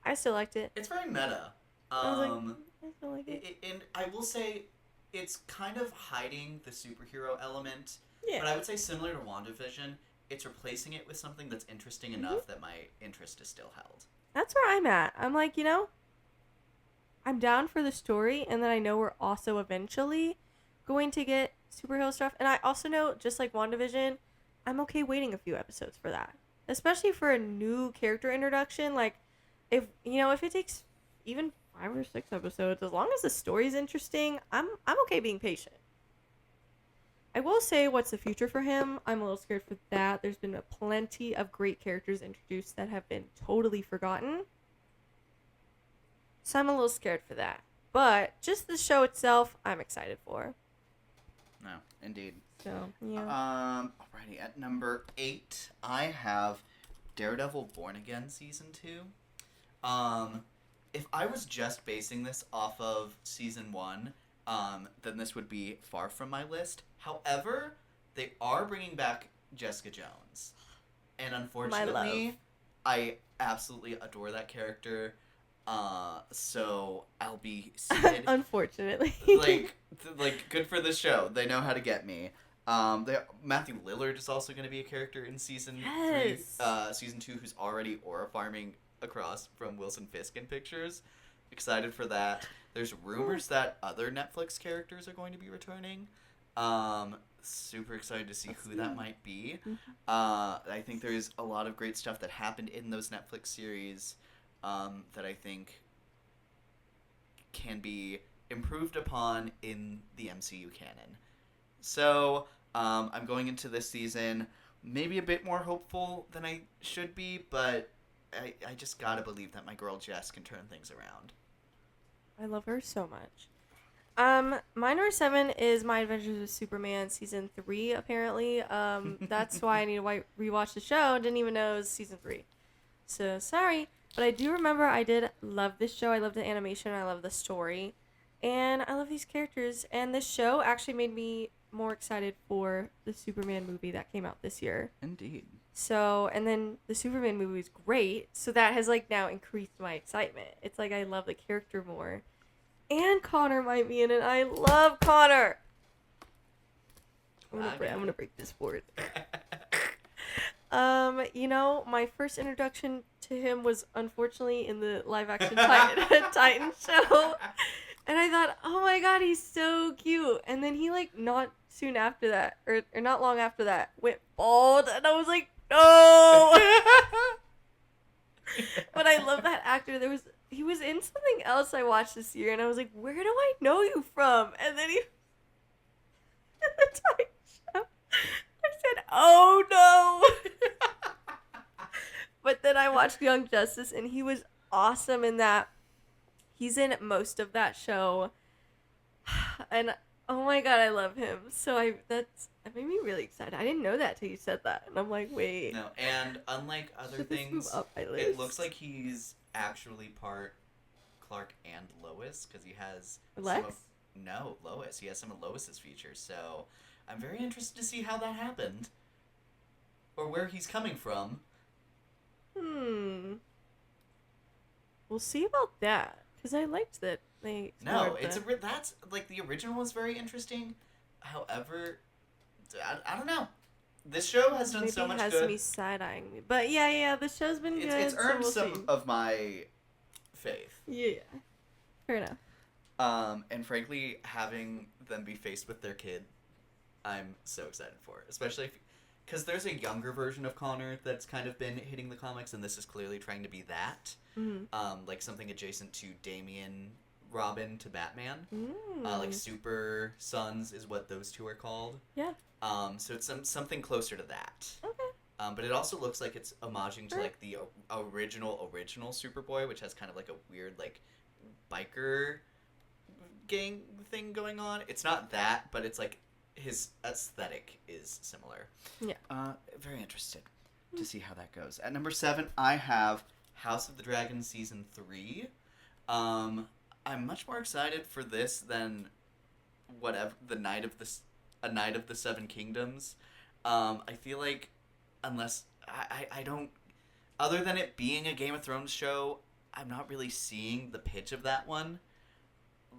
I still liked it. It's very meta. I was like, I still like it. And I will say, it's kind of hiding the superhero element. Yeah. But I would say similar to WandaVision, it's replacing it with something that's interesting enough that my interest is still held. That's where I'm at. I'm like, I'm down for the story, and then I know we're also eventually going to get superhero stuff. And I also know, just like WandaVision, I'm okay waiting a few episodes for that. Especially for a new character introduction. Like, if it takes even 5 or 6 episodes, as long as the story's interesting, I'm okay being patient. I will say, what's the future for him? I'm a little scared for that. There's been plenty of great characters introduced that have been totally forgotten. So I'm a little scared for that. But just the show itself, I'm excited for. No, indeed. So, yeah. Alrighty, at number 8, I have Daredevil Born Again Season 2. If I was just basing this off of Season 1, then this would be far from my list. However, they are bringing back Jessica Jones. And love. unfortunately, I absolutely adore that character. So I'll be sad. Unfortunately. like good for the show. They know how to get me. Matthew Lillard is also going to be a character in season Yes. 3, season 2, who's already aura farming across from Wilson Fisk in pictures. Excited for that. There's rumors that other Netflix characters are going to be returning. Super excited to see who that might be. I think there's a lot of great stuff that happened in those Netflix series that I think can be improved upon in the MCU canon. So I'm going into this season maybe a bit more hopeful than I should be, but I just gotta believe that my girl Jess can turn things around. I love her so much. My number 7 is My Adventures with Superman season 3. Apparently, that's why I need to rewatch the show. Didn't even know it was season 3. So sorry, but I do remember I did love this show. I love the animation. I love the story, and I love these characters. And this show actually made me more excited for the Superman movie that came out this year. Indeed. So, and then the Superman movie is great. So that has like now increased my excitement. It's like I love the character more. And Connor might be in it. I love Connor. I'm gonna break this board. My first introduction to him was unfortunately in the live action Titan show. And I thought, oh my god, he's so cute. And then he like not soon after that, or not long after that, went bald, and I was like, no. But I love that actor. He was in something else I watched this year, and I was like, where do I know you from? And then he in the Titan show. I said, oh no. But then I watched Young Justice, and he was awesome in that. He's in most of that show, and oh my god, I love him. So that made me really excited. I didn't know that till you said that, and I'm like, wait. No, and unlike other Should this move things, up my it list? looks like he's actually part Clark and Lois, because he has Lex? Lois. He has some of Lois's features, so I'm very interested to see how that happened, or where he's coming from. We'll see about that, because I liked that they. No, explored that's like the original was very interesting. However, I don't know. This show has done maybe so much has good. me side-eyeing me, but yeah, the show's been good. It's earned so we'll some see. of my faith. Yeah, fair enough. And frankly, having them be faced with their kid, I'm so excited for. Especially because there's a younger version of Connor that's kind of been hitting the comics, and this is clearly trying to be that. Like something adjacent to Damian Robin to Batman. Like Super Sons is what those two are called. Yeah. So it's something closer to that. Okay. But it also looks like it's homaging to like the original Superboy, which has kind of like a weird like biker gang thing going on. It's not that, but it's like his aesthetic is similar. Yeah. Very interested to see how that goes. At number 7, I have House of the Dragon season 3. I'm much more excited for this than whatever A Night of the Seven Kingdoms. I feel like unless I don't, other than it being a Game of Thrones show, I'm not really seeing the pitch of that one.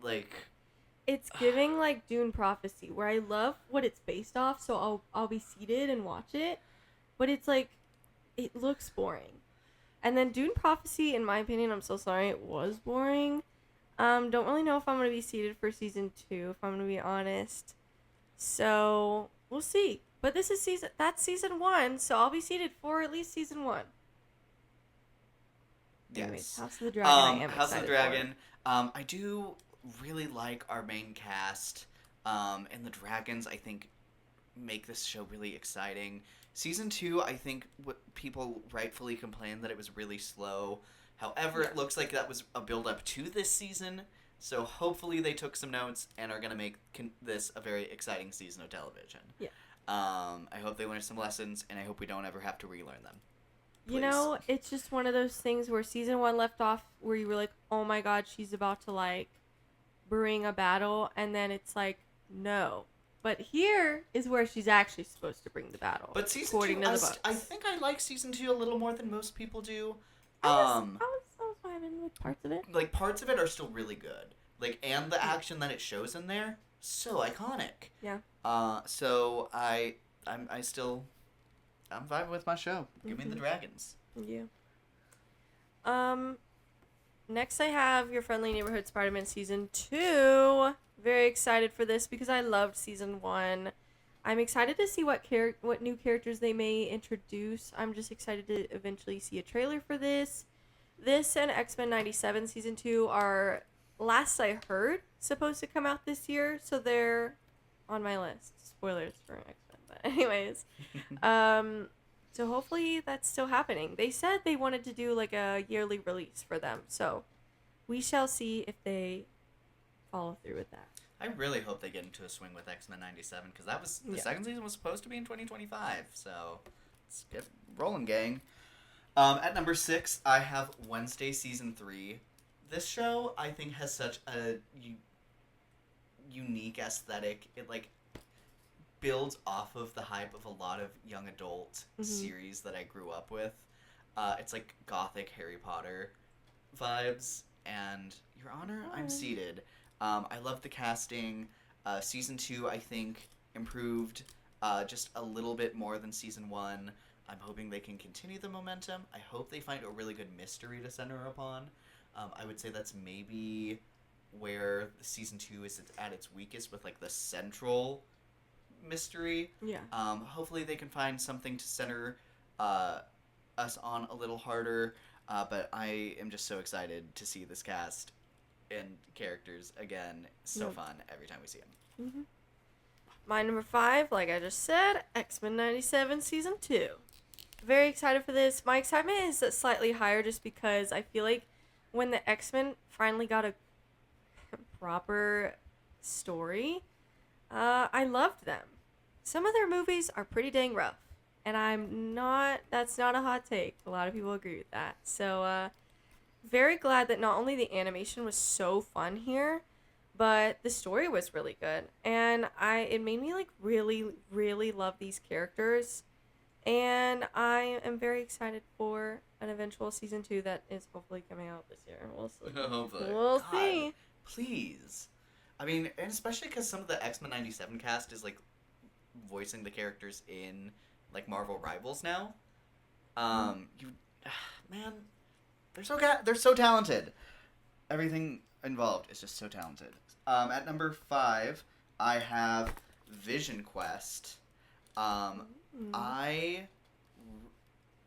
Like, it's giving like Dune Prophecy, where I love what it's based off, so I'll be seated and watch it, but it's like it looks boring. And then Dune Prophecy, in my opinion, I'm so sorry, it was boring. Don't really know if I'm gonna be seated for season 2, if I'm gonna be honest. So we'll see. But this is season 1, so I'll be seated for at least season 1. yes. Anyways, House of the Dragon. I am House of the excited Dragon. I do really like our main cast, and the dragons, I think, make this show really exciting. Season 2, I think what people rightfully complained that it was really slow. However, it looks like that was a build-up to this season, so hopefully they took some notes and are going to make this a very exciting season of television. Yeah. I hope they learn some lessons, and I hope we don't ever have to relearn them. Please. You know, it's just one of those things where season 1 left off where you were like, oh my god, she's about to like bring a battle, and then it's like, no, But here is where she's actually supposed to bring the battle. But season according 2, to I, the st- books. I think I like season 2 a little more than most people do. I was vibing with parts of it. Like parts of it are still really good. Like, and the action that it shows in there, so iconic. Yeah. So I'm vibing with my show. Give me the dragons. Yeah. Next I have Your Friendly Neighborhood Spider-Man Season 2. Very excited for this because I loved Season 1. I'm excited to see what new characters they may introduce. I'm just excited to eventually see a trailer for this. This and X-Men 97 Season 2 are, last I heard, supposed to come out this year, so they're on my list. Spoilers for X-Men, but anyways. So hopefully that's still happening. They said they wanted to do like a yearly release for them, so we shall see if they follow through with that. I really hope they get into a swing with X-Men 97 because that was the Yeah. second season was supposed to be in 2025. So let's get rolling, gang. At number 6, I have Wednesday season 3. This show I think has such a unique aesthetic. It like builds off of the hype of a lot of young adult series that I grew up with. It's like gothic Harry Potter vibes. And Your Honor, I'm seated. I love the casting. Season 2, I think, improved just a little bit more than Season 1. I'm hoping they can continue the momentum. I hope they find a really good mystery to center upon. I would say that's maybe where Season 2 is at its weakest with, like, the central mystery. Yeah. Hopefully they can find something to center us on a little harder. But I am just so excited to see this cast and characters again. So fun every time we see them. My number 5, like I just said, X-Men 97 Season 2. Very excited for this. My excitement is slightly higher just because I feel like when the X-Men finally got a proper story, I loved them. Some of their movies are pretty dang rough. And that's not a hot take. A lot of people agree with that. So, very glad that not only the animation was so fun here, but the story was really good. And it made me, like, really, really love these characters. And I am very excited for an eventual season 2 that is hopefully coming out this year. We'll see. Hopefully. We'll God, see. Please. I mean, and especially because some of the X-Men 97 cast is, like, voicing the characters in, like, Marvel Rivals now. Man, they're so talented. Everything involved is just so talented. At number 5, I have Vision Quest. I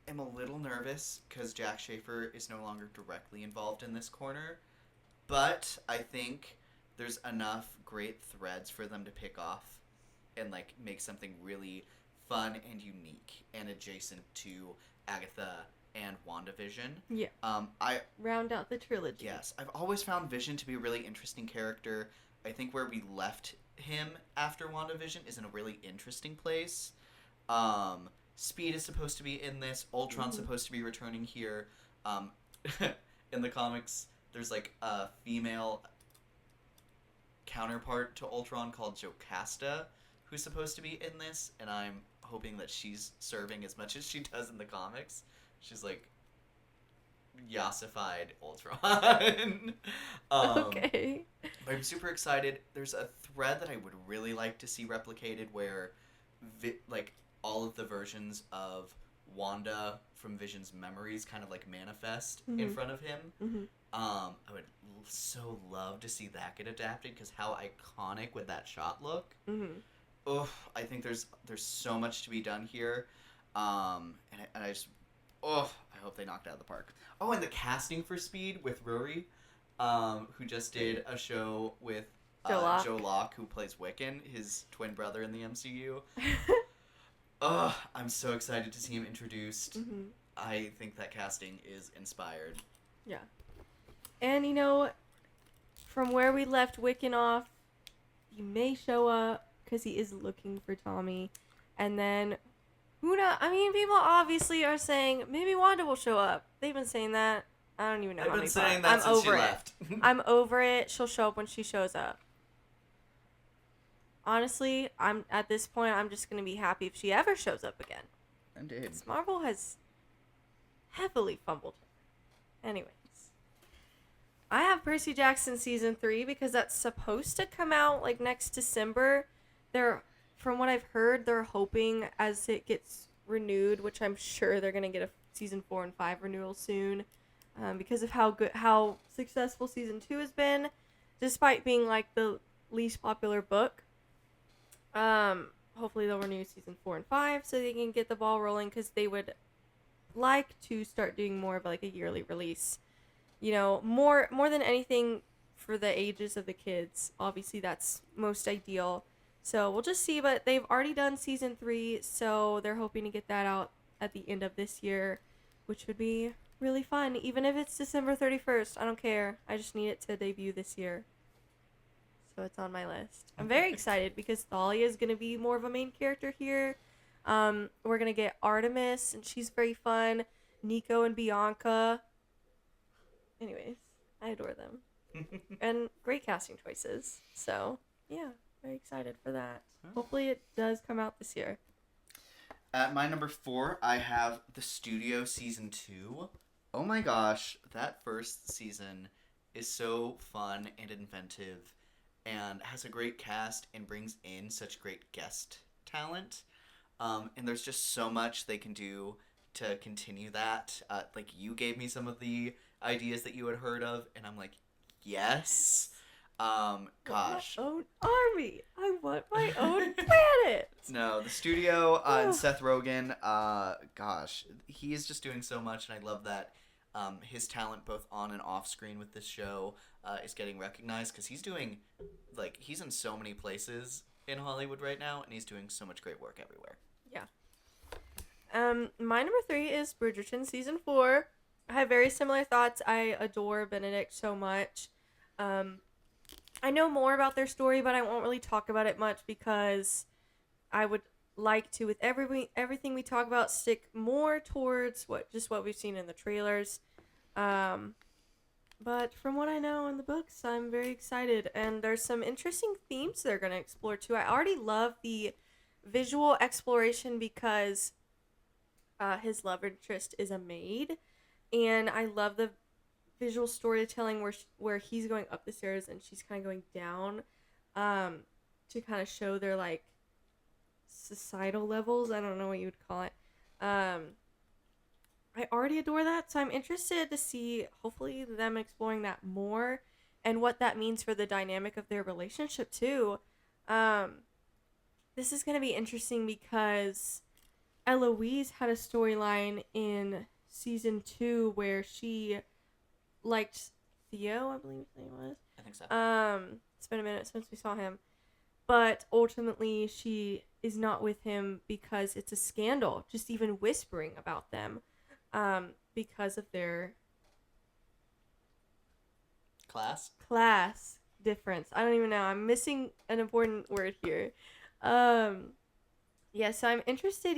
am a little nervous because Jack Schaefer is no longer directly involved in this corner, but I think there's enough great threads for them to pick off and, like, make something really fun and unique and adjacent to Agatha and WandaVision. Yeah. I Round out the trilogy. Yes, I've always found Vision to be a really interesting character. I think where we left him after WandaVision is in a really interesting place. Speed is supposed to be in this. Ultron's supposed to be returning here. In the comics, there's, like, a female counterpart to Ultron called Jocasta, who's supposed to be in this, and I'm hoping that she's serving as much as she does in the comics. She's, like, yassified Ultron. Okay. But I'm super excited. There's a thread that I would really like to see replicated where, like, all of the versions of Wanda from Vision's memories kind of, like, manifest in front of him. I would so love to see that get adapted because how iconic would that shot look? I think there's so much to be done here. And I just, I hope they knocked it out of the park. Oh, and the casting for Speed with Rory, who just did a show with Joe Locke, who plays Wiccan, his twin brother in the MCU. I'm so excited to see him introduced. I think that casting is inspired. Yeah. And, you know, from where we left Wiccan off, he may show up because he is looking for Tommy. And then, who knows? I mean, people obviously are saying maybe Wanda will show up. They've been saying that. I don't even know how many times. They've been saying that since she left. I'm over it. She'll show up when she shows up. honestly, I'm at this point, I'm just gonna be happy if she ever shows up again. Indeed. 'Cause Marvel has heavily fumbled her. Anyways, I have Percy Jackson season 3 because that's supposed to come out like next December. From what I've heard, they're hoping as it gets renewed, which I'm sure they're gonna get a season 4 and 5 renewal soon, because of how successful season 2 has been, despite being like the least popular book. Hopefully they'll renew season 4 and 5 so they can get the ball rolling, because they would like to start doing more of like a yearly release. You know, more than anything for the ages of the kids. Obviously that's most ideal. So we'll just see, but they've already done season 3, so they're hoping to get that out at the end of this year, which would be really fun. Even if it's December 31st, I don't care. I just need it to debut this year. So it's on my list. I'm very excited because Thalia is going to be more of a main character here. We're going to get Artemis, and she's very fun. Nico and Bianca. Anyways, I adore them. And great casting choices. So, yeah, very excited for that. Hopefully it does come out this year. At my number 4, I have The Studio Season 2. Oh my gosh, that first season is so fun and inventive and has a great cast and brings in such great guest talent. And there's just so much they can do to continue that. Like, you gave me some of the ideas that you had heard of, and I'm like, yes. Gosh. My own army. I want my own planet. No, the studio and Seth Rogen, gosh, he is just doing so much, and I love that his talent both on and off screen with this show is getting recognized, because he's in so many places in Hollywood right now, and he's doing so much great work everywhere. Yeah. My number 3 is Bridgerton season 4. I have very similar thoughts. I adore Benedict so much. I know more about their story, but I won't really talk about it much because I would like to, with everything we talk about, stick more towards what we've seen in the trailers. But from what I know in the books, I'm very excited, and there's some interesting themes they're going to explore too. I already love the visual exploration because his love interest is a maid, and I love the visual storytelling where he's going up the stairs and she's kind of going down, to kind of show their like societal levels. I don't know what you would call it. I already adore that, so I'm interested to see hopefully them exploring that more and what that means for the dynamic of their relationship too. This is going to be interesting because Eloise had a storyline in season 2 where she liked Theo, I believe his name was. I think so. It's been a minute since we saw him. But ultimately she is not with him because it's a scandal, just even whispering about them, because of their class difference. I don't even know. I'm missing an important word here. Yeah, so I'm interested,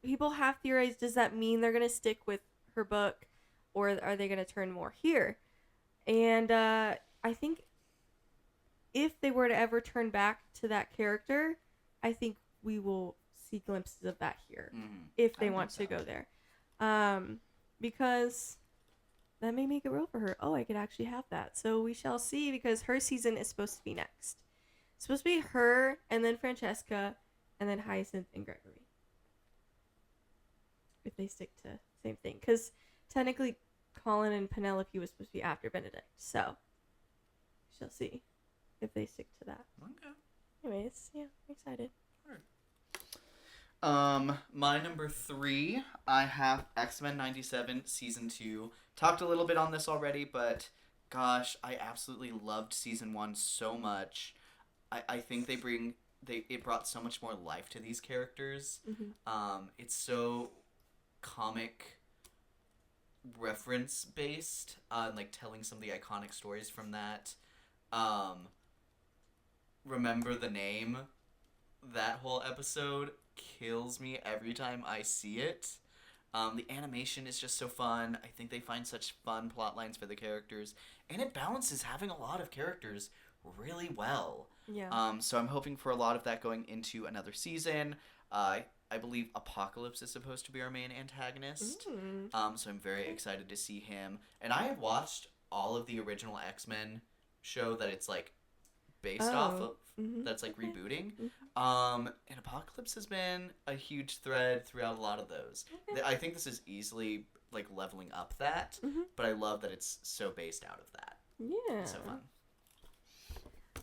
people have theorized, does that mean they're going to stick with her book, or are they going to turn more here? And I think if they were to ever turn back to that character, I think we will see glimpses of that here, if they want to go there. Because that may make it real for her. Oh, I could actually have that. So we shall see, because her season is supposed to be next. It's supposed to be her, and then Francesca, and then Hyacinth and Gregory. If they stick to the same thing. Because technically Colin and Penelope was supposed to be after Benedict. So we shall see if they stick to that. Okay. Anyways, yeah, I'm excited. My number 3, I have X-Men 97 season 2. Talked a little bit on this already, but gosh, I absolutely loved season 1 so much. I think it brought so much more life to these characters. It's so comic reference based, like telling some of the iconic stories from that. Remember the Name, that whole episode kills me every time I see it. The animation is just so fun. I think they find such fun plot lines for the characters, and it balances having a lot of characters really well. Yeah. So I'm hoping for a lot of that going into another season. I believe Apocalypse is supposed to be our main antagonist. So I'm very excited to see him. And I have watched all of the original X-Men show that it's like based off of. That's like rebooting. And Apocalypse has been a huge thread throughout a lot of those. I think this is easily like leveling up that, but I love that it's so based out of that. Yeah. It's so fun.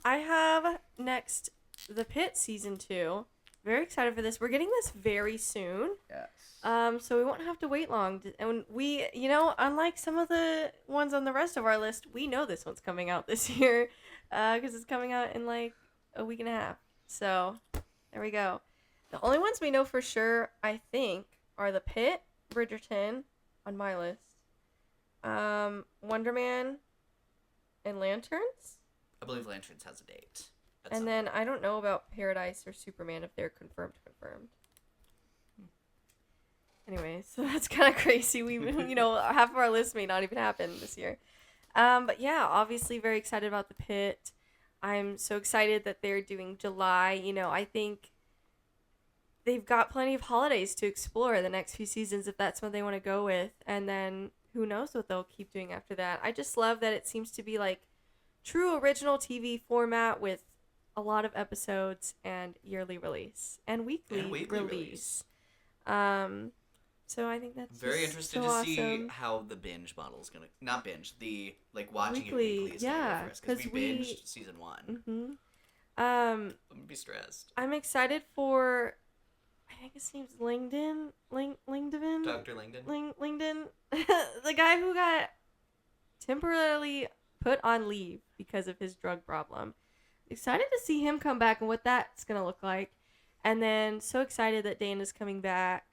I have next The Pit season 2. Very excited for this. We're getting this very soon. Yes. So we won't have to wait long. And we, unlike some of the ones on the rest of our list, we know this one's coming out this year, because it's coming out in like a week and a half. So there we go. The only ones we know for sure, I think, are The Pit, Bridgerton, on my list, Wonder Man, and Lanterns. I believe Lanterns has a date. And then I don't know about Paradise or Superman if they're confirmed. Anyway, so that's kind of crazy. We, half of our list may not even happen this year. But yeah, obviously very excited about The Pit. I'm so excited that they're doing July. I think they've got plenty of holidays to explore the next few seasons if that's what they want to go with. And then who knows what they'll keep doing after that. I just love that it seems to be like true original TV format with a lot of episodes and yearly release and weekly release. So I think that's very just interested so to awesome. see how the binge model is gonna not binge the like watching Weekly, it weekly is yeah, gonna go for us because we 'cause we- binged season 1. I'm gonna be stressed. excited for, I think his name's Langdon. Dr. Langdon. Langdon, the guy who got temporarily put on leave because of his drug problem. Excited to see him come back and what that's gonna look like, and then so excited that Dana's coming back.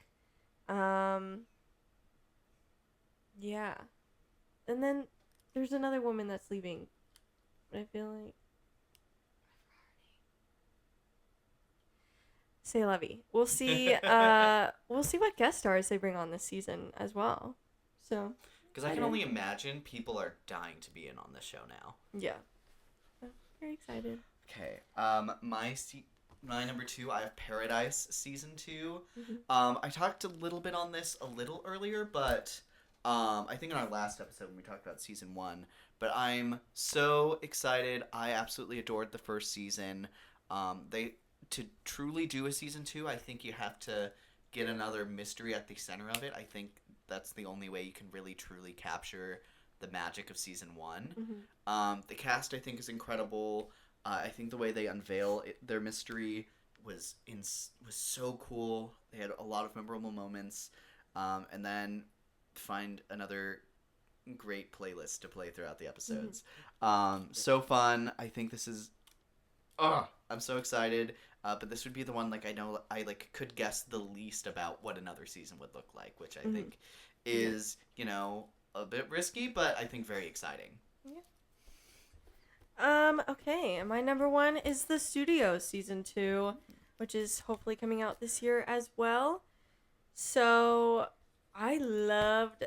Yeah, and then there's another woman that's leaving, but I feel like Say Levy. We'll see. We'll see what guest stars they bring on this season as well. So. Because I can only imagine people are dying to be in on this show now. Yeah. Very excited. Okay. My number 2, I have Paradise season 2. I talked a little bit on this a little earlier, but I think in our last episode when we talked about season 1. But I'm so excited. I absolutely adored the first season. To truly do a season 2, I think you have to get another mystery at the center of it. I think that's the only way you can really truly capture the magic of season 1. The cast, I think, is incredible. I think the way they unveil their mystery was so cool. They had a lot of memorable moments, and then find another great playlist to play throughout the episodes. So fun. I think this is. I'm so excited. But this would be the one I know I could guess the least about what another season would look like, which I think is a bit risky, but I think very exciting. Yeah. Okay, and my number 1 is The Studios season 2, which is hopefully coming out this year as well. So I loved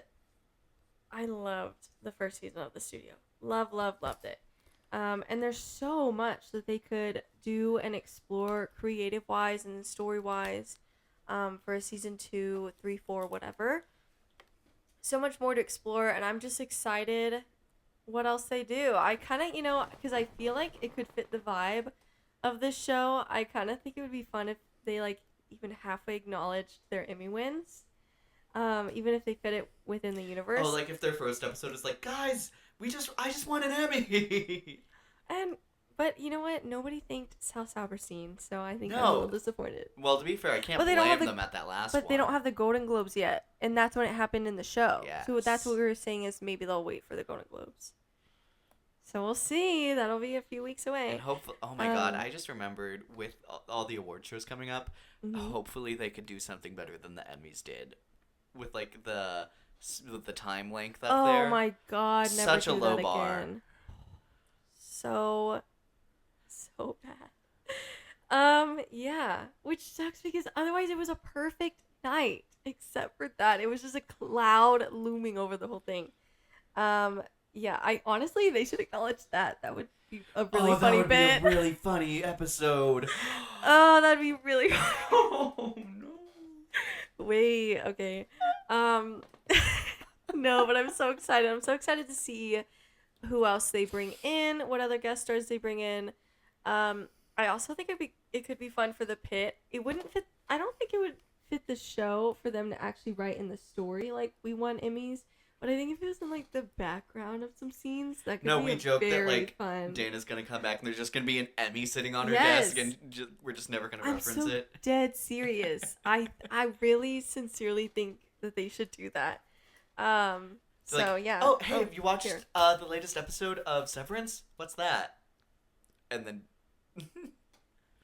the first season of The Studio. Loved it. And there's so much that they could do and explore creative-wise and story-wise for a season 2, 3, 4, whatever. So much more to explore, and I'm just excited what else they do. I kind of, because I feel like it could fit the vibe of this show, I kind of think it would be fun if they, even halfway acknowledged their Emmy wins, even if they fit it within the universe. Oh, if their first episode is guys, I just won an Emmy. But you know what? Nobody thanked South Sauberstein, so I think I'm No. a little disappointed. Well, to be fair, I can't But they don't blame have them at that last But one. they don't have the Golden Globes yet, and that's when it happened in the show. So that's Yes. what we were saying is maybe they'll wait for the Golden Globes. So we'll see. That'll be a few weeks away. And hopefully, oh my god, I just remembered with all the award shows coming up, hopefully they could do something better than the Emmys did, with the time length up there. Oh my god, never Such a do low that bar. again. So bad. Yeah, which sucks because otherwise it was a perfect night. Except for that, it was just a cloud looming over the whole thing. Yeah, I honestly they should acknowledge that. That would be a really funny that would bit. be a really funny episode. Oh, that'd be really. Oh no. Wait, okay. No, but I'm so excited. I'm so excited to see who else they bring in, what other guest stars they bring in. I also think it could be fun for the pit. It wouldn't fit. I don't think it would fit the show for them to actually write in the story like we won Emmys. But I think if it was in like the background of some scenes, that could No, be we joke that very like fun. Dana's gonna come back and there's just gonna be an Emmy sitting on her Yes. desk, and we're just never gonna I'm reference so it. dead serious. I really sincerely think that they should do that. So Like, yeah. Oh, hey, have you watched here. the latest episode of Severance? What's that? And then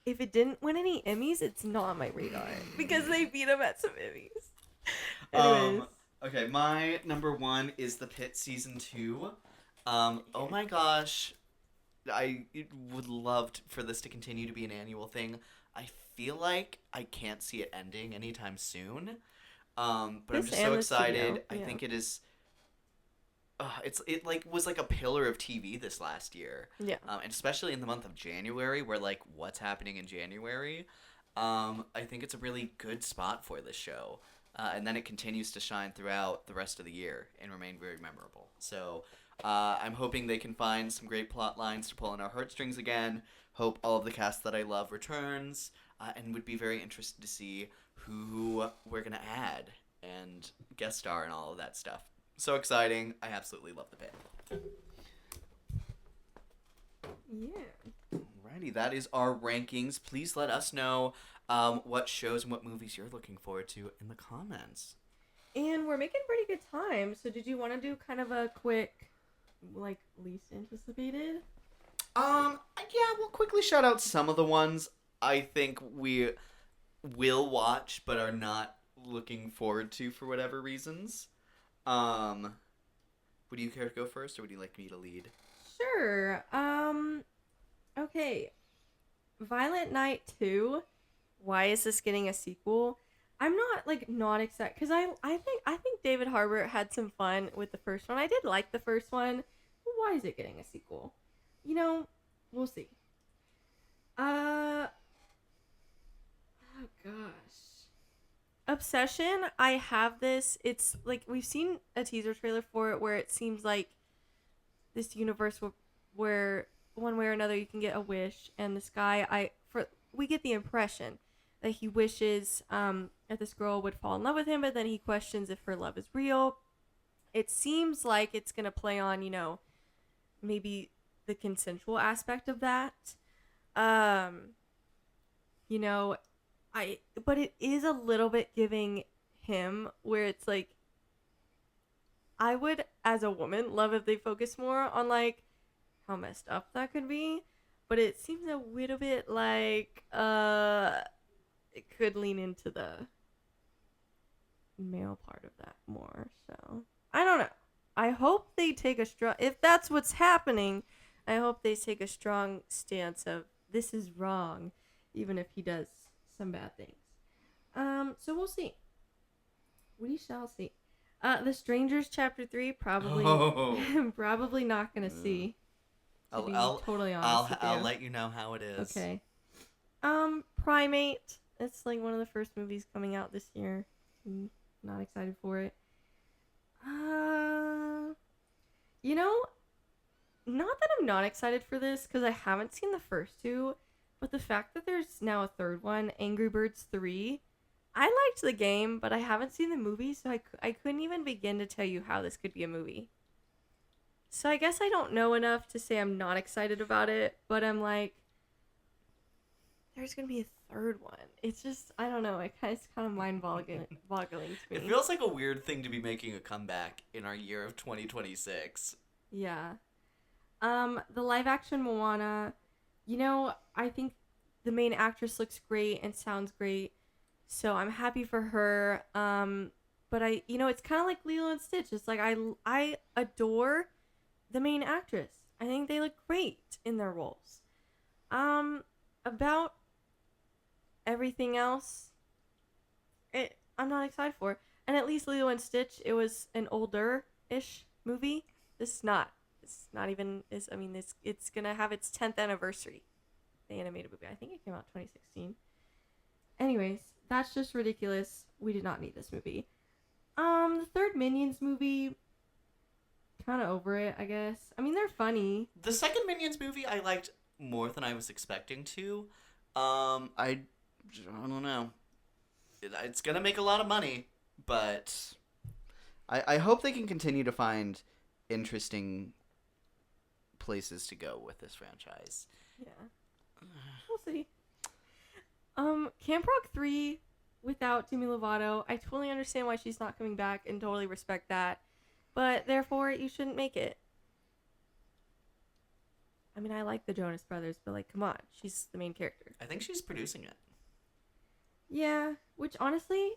If it didn't win any Emmys, it's not on my radar because they beat them at some Emmys. Anyways. Okay, my number 1 is The Pit season 2. Oh my gosh, I would love for this to continue to be an annual thing. I feel like I can't see it ending anytime soon. But I'm This just and so the excited. studio, I yeah. think it is. It was like a pillar of TV this last year. Yeah. And especially in the month of January, where like what's happening in January. I think it's a really good spot for this show. And then it continues to shine throughout the rest of the year and remain very memorable. So I'm hoping they can find some great plot lines to pull on our heartstrings again. Hope all of the cast that I love returns, and would be very interested to see who we're going to add and guest star and all of that stuff. So exciting. I absolutely love The Pit. Yeah. Alrighty, that is our rankings. Please let us know what shows and what movies you're looking forward to in the comments. And we're making pretty good time. So did you want to do kind of a quick, like, least anticipated? Yeah, we'll quickly shout out some of the ones I think we will watch but are not looking forward to for whatever reasons. Would you care to go first, or would you like me to lead? Sure. Okay. Violent Night 2. Why is this getting a sequel? I'm not excited because I think David Harbour had some fun with the first one. I did like the first one. But why is it getting a sequel? You know, we'll see. Oh gosh. Obsession, I have this. It's like we've seen a teaser trailer for it where it seems like this universe where one way or another you can get a wish, and this guy we get the impression that he wishes that this girl would fall in love with him, but then he questions if her love is real. It seems like it's gonna play on, you know, maybe the consensual aspect of that. You know, but it is a little bit giving him where it's like, I would, as a woman, love if they focus more on like how messed up that could be, but it seems a little bit like it could lean into the male part of that more. So I don't know. I hope they take a strong, if that's what's happening, I hope they take a strong stance of this is wrong, even if he does some bad things. So we'll see. We shall see. The Strangers Chapter 3, probably probably not gonna see. To be totally honest with I'll you. let you know how it is. Okay. Primate. It's like one of the first movies coming out this year. I'm not excited for it. You know, not that I'm not excited for this because I haven't seen the first two, but the fact that there's now a third one, Angry Birds 3, I liked the game, but I haven't seen the movie, so I couldn't even begin to tell you how this could be a movie. So I guess I don't know enough to say I'm not excited about it, but I'm like, there's going to be a third one. It's just, I don't know, it's kind of mind-boggling to me. It feels like a weird thing to be making a comeback in our year of 2026. Yeah. The live-action Moana, you know, I think the main actress looks great and sounds great, so I'm happy for her. But it's kind of like Lilo and Stitch. It's like I adore the main actress. I think they look great in their roles. About everything else, I'm not excited for. And at least Lilo and Stitch, it was an older-ish movie. This is not. It's not even. It's gonna have its 10th anniversary. The animated movie. I think it came out 2016. Anyways, that's just ridiculous. We did not need this movie. The third Minions movie. Kind of over it, I guess. I mean, they're funny. The second Minions movie I liked more than I was expecting to. I don't know. It's gonna make a lot of money, but I hope they can continue to find interesting places to go with this franchise. Yeah. We'll see. Camp Rock 3 without Demi Lovato. I totally understand why she's not coming back and totally respect that. But therefore, you shouldn't make it. I mean, I like the Jonas Brothers, but like, come on. She's the main character. I think she's producing it. Yeah, which honestly,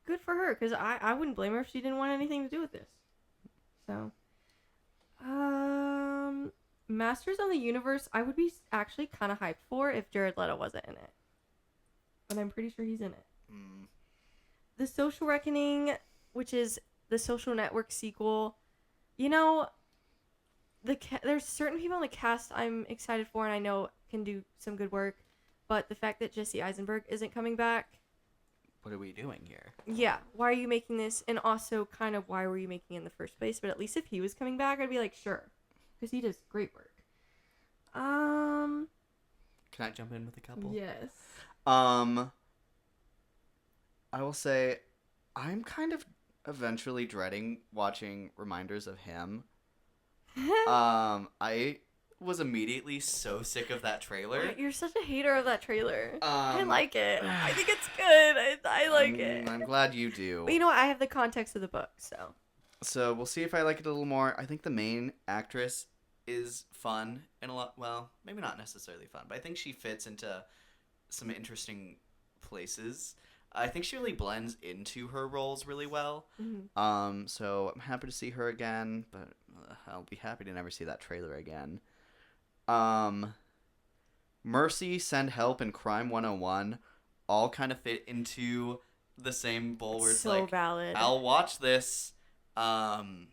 good for her, because I wouldn't blame her if she didn't want anything to do with this. So, Masters of the Universe, I would be actually kind of hyped for if Jared Leto wasn't in it. But I'm pretty sure he's in it. The Social Reckoning, which is the Social Network sequel, you know, there's certain people in the cast I'm excited for and I know can do some good work, but the fact that Jesse Eisenberg isn't coming back. What are we doing here? Yeah, why are you making this? And also, kind of, why were you making it in the first place? But at least if he was coming back, I'd be like, sure, because he does great work. Can I jump in with a couple? Yes. I will say, I'm kind of eventually dreading watching Reminders of Him. I was immediately so sick of that trailer. You're such a hater of that trailer. I Um, like it. I think it's good. I like it. I'm glad you do. But you know what? I have the context of the book, so. So we'll see if I like it a little more. I think the main actress is fun and a lot. Well, maybe not necessarily fun, but I think she fits into some interesting places. I think she really blends into her roles really well. Mm-hmm. So I'm happy to see her again, but I'll be happy to never see that trailer again. Mercy, Send Help, and Crime 101 all kind of fit into the same bowl where it's So like, valid. I'll watch this. I'm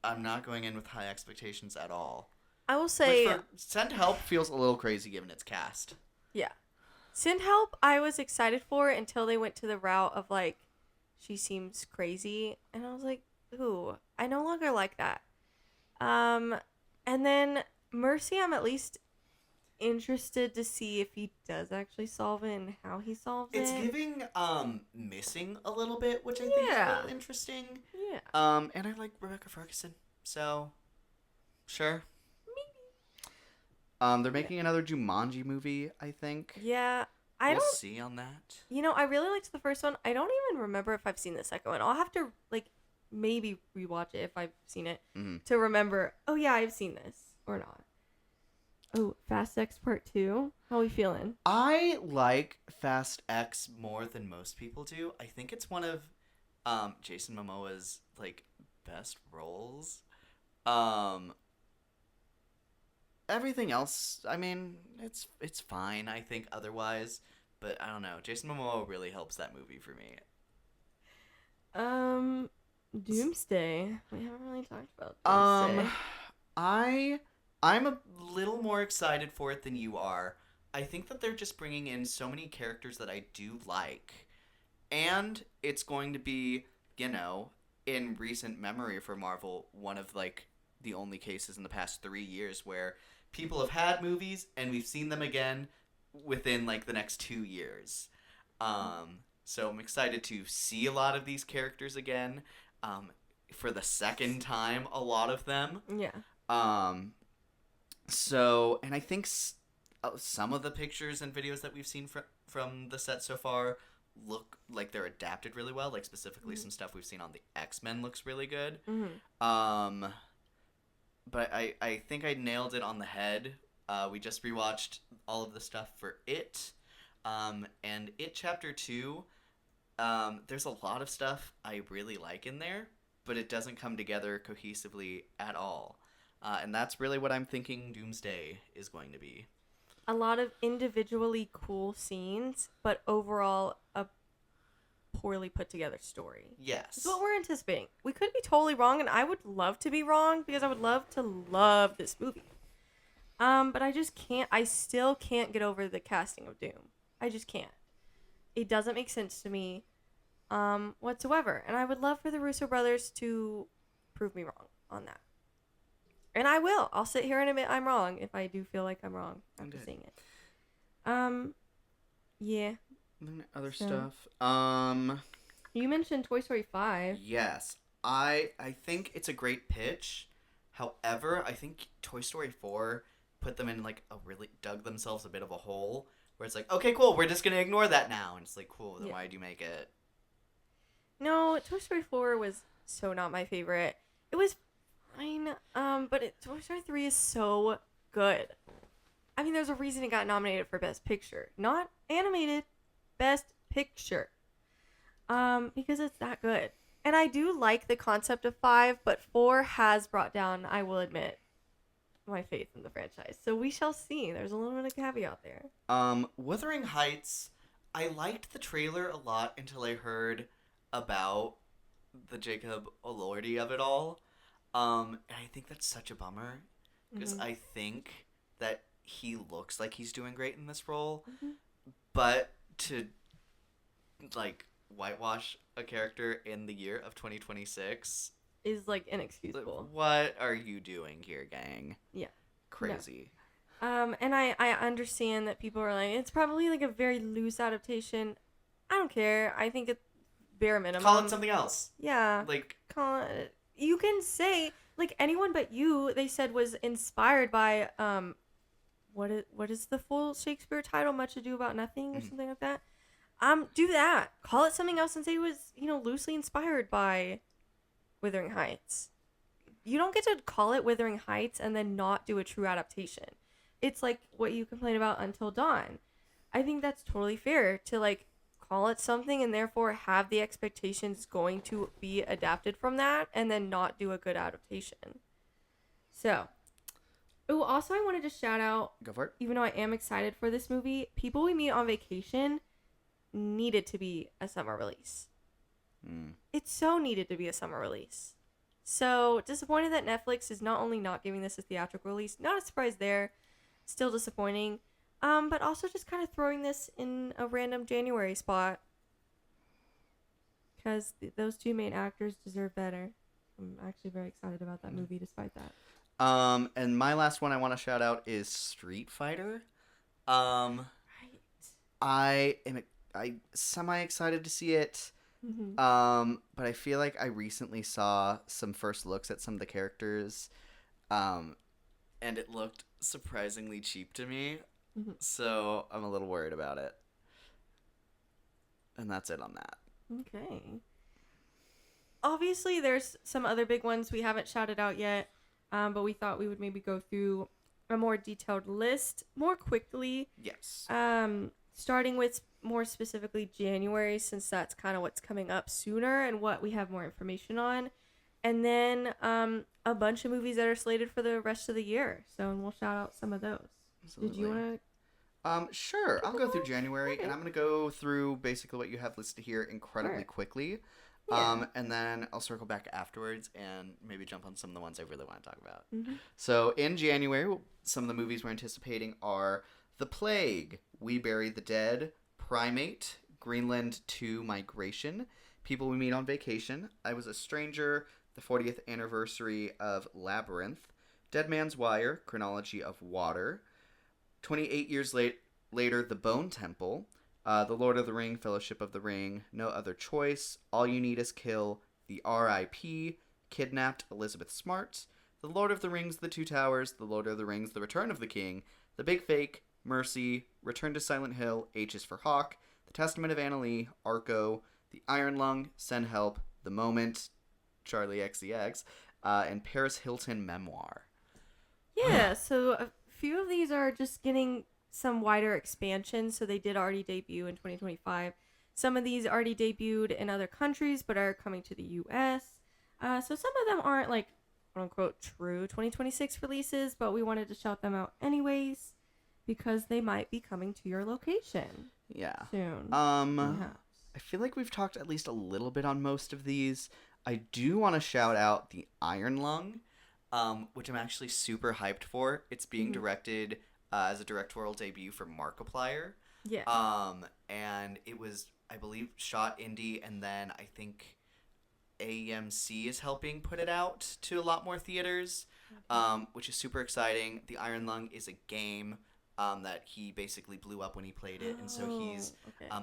not going in with high expectations at all. I will say, Which for Send Help feels a little crazy given its cast. yeah. Send Help, I was excited for until they went to the route of, like, she seems crazy. And I was like, ooh, I no longer like that. And then Mercy, I'm at least interested to see if he does actually solve it and how he solves It's it. giving Missing a little bit, which I think is a Yeah. little interesting. Yeah. And I like Rebecca Ferguson, so sure. Maybe. They're making another Jumanji movie, I think. Yeah. We'll see on that. You know, I really liked the first one. I don't even remember if I've seen the second one. I'll have to, like, maybe rewatch it if I've seen it to remember, oh, yeah, I've seen this or not. Oh, Fast X Part 2? How are we feeling? I like Fast X more than most people do. I think it's one of Jason Momoa's, like, best roles. Everything else, I mean, it's fine, I think, otherwise. But I don't know. Jason Momoa really helps that movie for me. Doomsday. We haven't really talked about Doomsday. I'm a little more excited for it than you are. I think that they're just bringing in so many characters that I do like. And it's going to be, you know, in recent memory for Marvel, one of, like, the only cases in the past 3 years where people have had movies and we've seen them again within, like, the next 2 years. So I'm excited to see a lot of these characters again. For the second time, a lot of them. Yeah. So, and I think some of the pictures and videos that we've seen from the set so far look like they're adapted really well. Like, specifically some stuff we've seen on the X-Men looks really good. But I think I nailed it on the head. We just rewatched all of the stuff for It. And It Chapter 2, there's a lot of stuff I really like in there, but it doesn't come together cohesively at all. And that's really what I'm thinking Doomsday is going to be. A lot of individually cool scenes, but overall a poorly put together story. Yes. That's what we're anticipating. We could be totally wrong, and I would love to be wrong because I would love to love this movie. But I just can't. I still can't get over the casting of Doom. I just can't. It doesn't make sense to me, whatsoever. And I would love for the Russo brothers to prove me wrong on that. And I will. I'll sit here and admit I'm wrong if I do feel like I'm wrong after Okay. seeing it. Yeah. Other So- stuff. You mentioned Toy Story 5. Yes. I think it's a great pitch. However, I think Toy Story 4 put them in like dug themselves a bit of a hole where it's like, okay, cool, we're just gonna ignore that now, and it's like, cool, then Yeah. why'd you make it? No, Toy Story 4 was so not my favorite. It was fine, but Toy Story 3 is so good. I mean, there's a reason it got nominated for Best Picture. Not animated, Best Picture. Because it's that good. And I do like the concept of 5, but 4 has brought down, I will admit, my faith in the franchise. So we shall see. There's a little bit of caveat there. Wuthering Heights, I liked the trailer a lot until I heard about the Jacob Elordi of it all. And I think that's such a bummer because I think that he looks like he's doing great in this role, but to like whitewash a character in the year of 2026 Is like inexcusable. what are you doing here, gang? Yeah. Crazy. And I understand that people are like, it's probably like a very loose adaptation. I don't care. I think it's bare minimum. Call it something else. Yeah. Like, You can say, like, Anyone But You, they said was inspired by, what is the full Shakespeare title? Much Ado About Nothing or something like that. Do that. Call it something else and say it was, loosely inspired by Wuthering Heights. You don't get to call it Wuthering Heights and then not do a true adaptation. It's like what you complain about Until Dawn. I think that's totally fair to, like, call it something and therefore have the expectations going to be adapted from that and then not do a good adaptation. So, also I wanted to shout out, go for it. even though I am excited for this movie, People We Meet on Vacation needed to be a summer release. It so needed to be a summer release. So disappointed that Netflix is not only not giving this a theatrical release, not a surprise there, still disappointing, but also just kind of throwing this in a random January spot because those two main actors deserve better. I'm actually very excited about that movie despite that. And my last one I want to shout out is Street Fighter. Right. I semi excited to see it. But I feel like I recently saw some first looks at some of the characters, and it looked surprisingly cheap to me. So I'm a little worried about it. And that's it on that. Okay. Obviously, there's some other big ones we haven't shouted out yet, but we thought we would maybe go through a more detailed list more quickly. Yes. Starting with more specifically January, since that's kind of what's coming up sooner and what we have more information on. And then a bunch of movies that are slated for the rest of the year. So we'll shout out some of those. Did you want to? Sure. I'll go through January, and I'm going to go through basically what you have listed here incredibly Sure. quickly. Yeah. And then I'll circle back afterwards and maybe jump on some of the ones I really want to talk about. Mm-hmm. So in January, some of the movies we're anticipating are The Plague, We Bury the Dead, Primate, Greenland 2 Migration, People We Meet on Vacation, I Was a Stranger, the 40th anniversary of Labyrinth, Dead Man's Wire, Chronology of Water, 28 years later, The Bone Temple, The Lord of the Ring, Fellowship of the Ring, No Other Choice, All You Need Is Kill, The R.I.P., Kidnapped, Elizabeth Smart, The Lord of the Rings, The Two Towers, The Lord of the Rings, The Return of the King, The Big Fake, Mercy, Return to Silent Hill, H is for Hawk, The Testament of Anna Lee, Arco, The Iron Lung, Send Help, The Moment, Charlie XCX, and Paris Hilton Memoir. Yeah, so a few of these are just getting some wider expansion. So they did already debut in 2025. Some of these already debuted in other countries, but are coming to the U.S. So some of them aren't like, quote unquote, true 2026 releases, but we wanted to shout them out anyways because they might be coming to your location Yeah. soon. Um, Perhaps. I feel like we've talked at least a little bit on most of these. I do want to shout out The Iron Lung, which I'm actually super hyped for. It's being directed as a directorial debut for Markiplier. Yeah. And it was, I believe, shot indie, and then I think AMC is helping put it out to a lot more theaters, which is super exciting. The Iron Lung is a game that he basically blew up when he played it, and so he's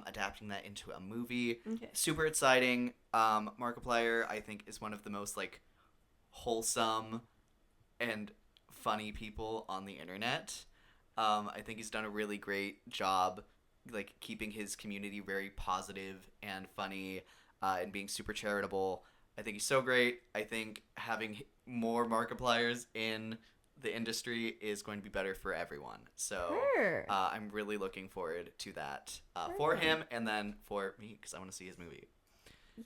adapting that into a movie. Okay. Super exciting. Markiplier, I think, is one of the most like wholesome and funny people on the internet. I think he's done a really great job, like keeping his community very positive and funny, and being super charitable. I think he's so great. I think having more Markipliers in the industry is going to be better for everyone. So Sure. I'm really looking forward to that for him, and then for me, because I want to see his movie.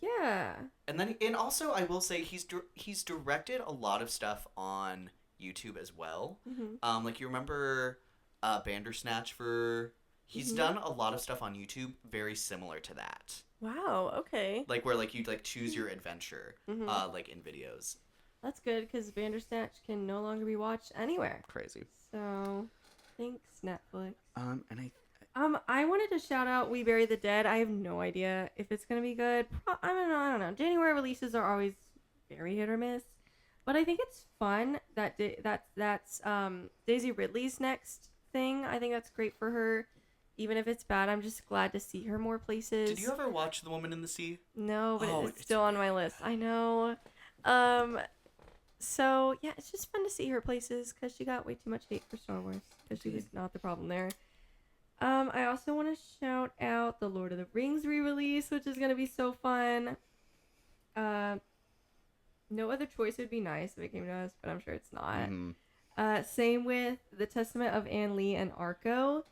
Yeah. And also I will say he's directed a lot of stuff on YouTube as well. Like you remember Bandersnatch for. He's done a lot of stuff on YouTube very similar to that. Wow. Okay. Like where like you'd like choose your adventure, like in videos. That's good because Bandersnatch can no longer be watched anywhere. Crazy. So, thanks Netflix. And I wanted to shout out We Bury the Dead. I have no idea if it's gonna be good. I don't know. January releases are always very hit or miss, but I think it's fun that that's Daisy Ridley's next thing. I think that's great for her. Even if it's bad, I'm just glad to see her more places. Did you ever watch The Woman in the Sea? No, but Oh, it's still on my list. I know. So yeah, it's just fun to see her places because she got way too much hate for Star Wars because she was not the problem there. I also want to shout out the Lord of the Rings re-release, which is gonna be so fun. No Other Choice would be nice if it came to us, but I'm sure it's not. Same with The Testament of Anne Lee and Arco.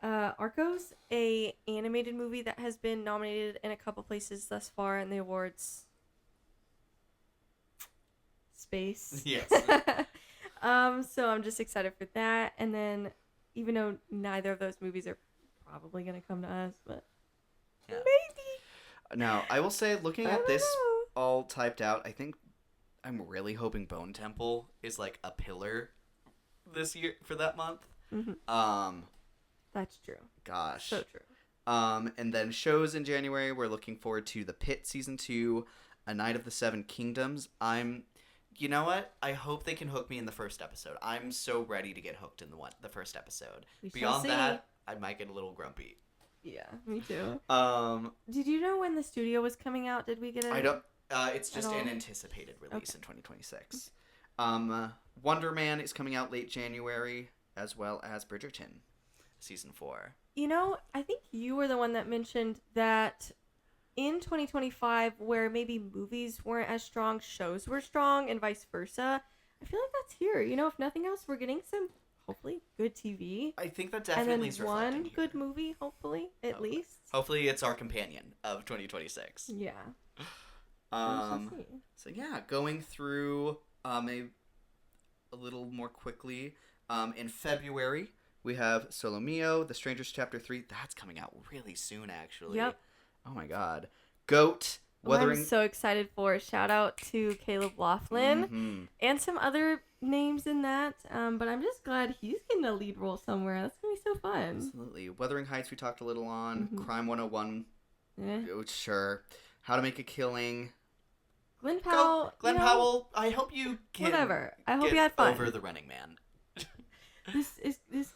Arco's a animated movie that has been nominated in a couple places thus far in the awards space. Yes. So I'm just excited for that. And then, even though neither of those movies are probably gonna come to us, but Yeah. maybe. Now, I will say, looking I at don't this know. all typed out, I think I'm really hoping Bone Temple is like a pillar this year for that month. That's true. Gosh. So true. And then shows in January, we're looking forward to The Pit Season 2, A Night of the Seven Kingdoms. You know what? I hope they can hook me in the first episode. I'm so ready to get hooked in the first episode. We shall Beyond see. that, I might get a little grumpy. Yeah, me too. Um, Did you know when the studio was coming out? Did we get it? I don't. It's just all? an anticipated release in 2026. Wonder Man is coming out late January, as well as Bridgerton, season 4. You know, I think you were the one that mentioned that in 2025, where maybe movies weren't as strong, shows were strong, and vice versa. I feel like that's here. You know, if nothing else, we're getting some hopefully good TV, I think that and definitely then is reflecting one here. good movie, hopefully at least. Hopefully, it's our companion of 2026. Yeah. We shall see. So yeah, going through a little more quickly. In February, we have Solo Mio, The Strangers Chapter 3. That's coming out really soon, actually. Yep. Oh my god. Goat, Wuthering... I'm so excited for. Shout out to Caleb Laughlin Mhm. and some other names in that. But I'm just glad he's getting a lead role somewhere. That's gonna be so fun. Absolutely. Wuthering Heights we talked a little on. Crime 101. Yeah. Sure. How to Make a Killing. Glenn Powell. Glenn you know, Powell, I hope you can Whatever. I hope get you had fun. over The Running Man. This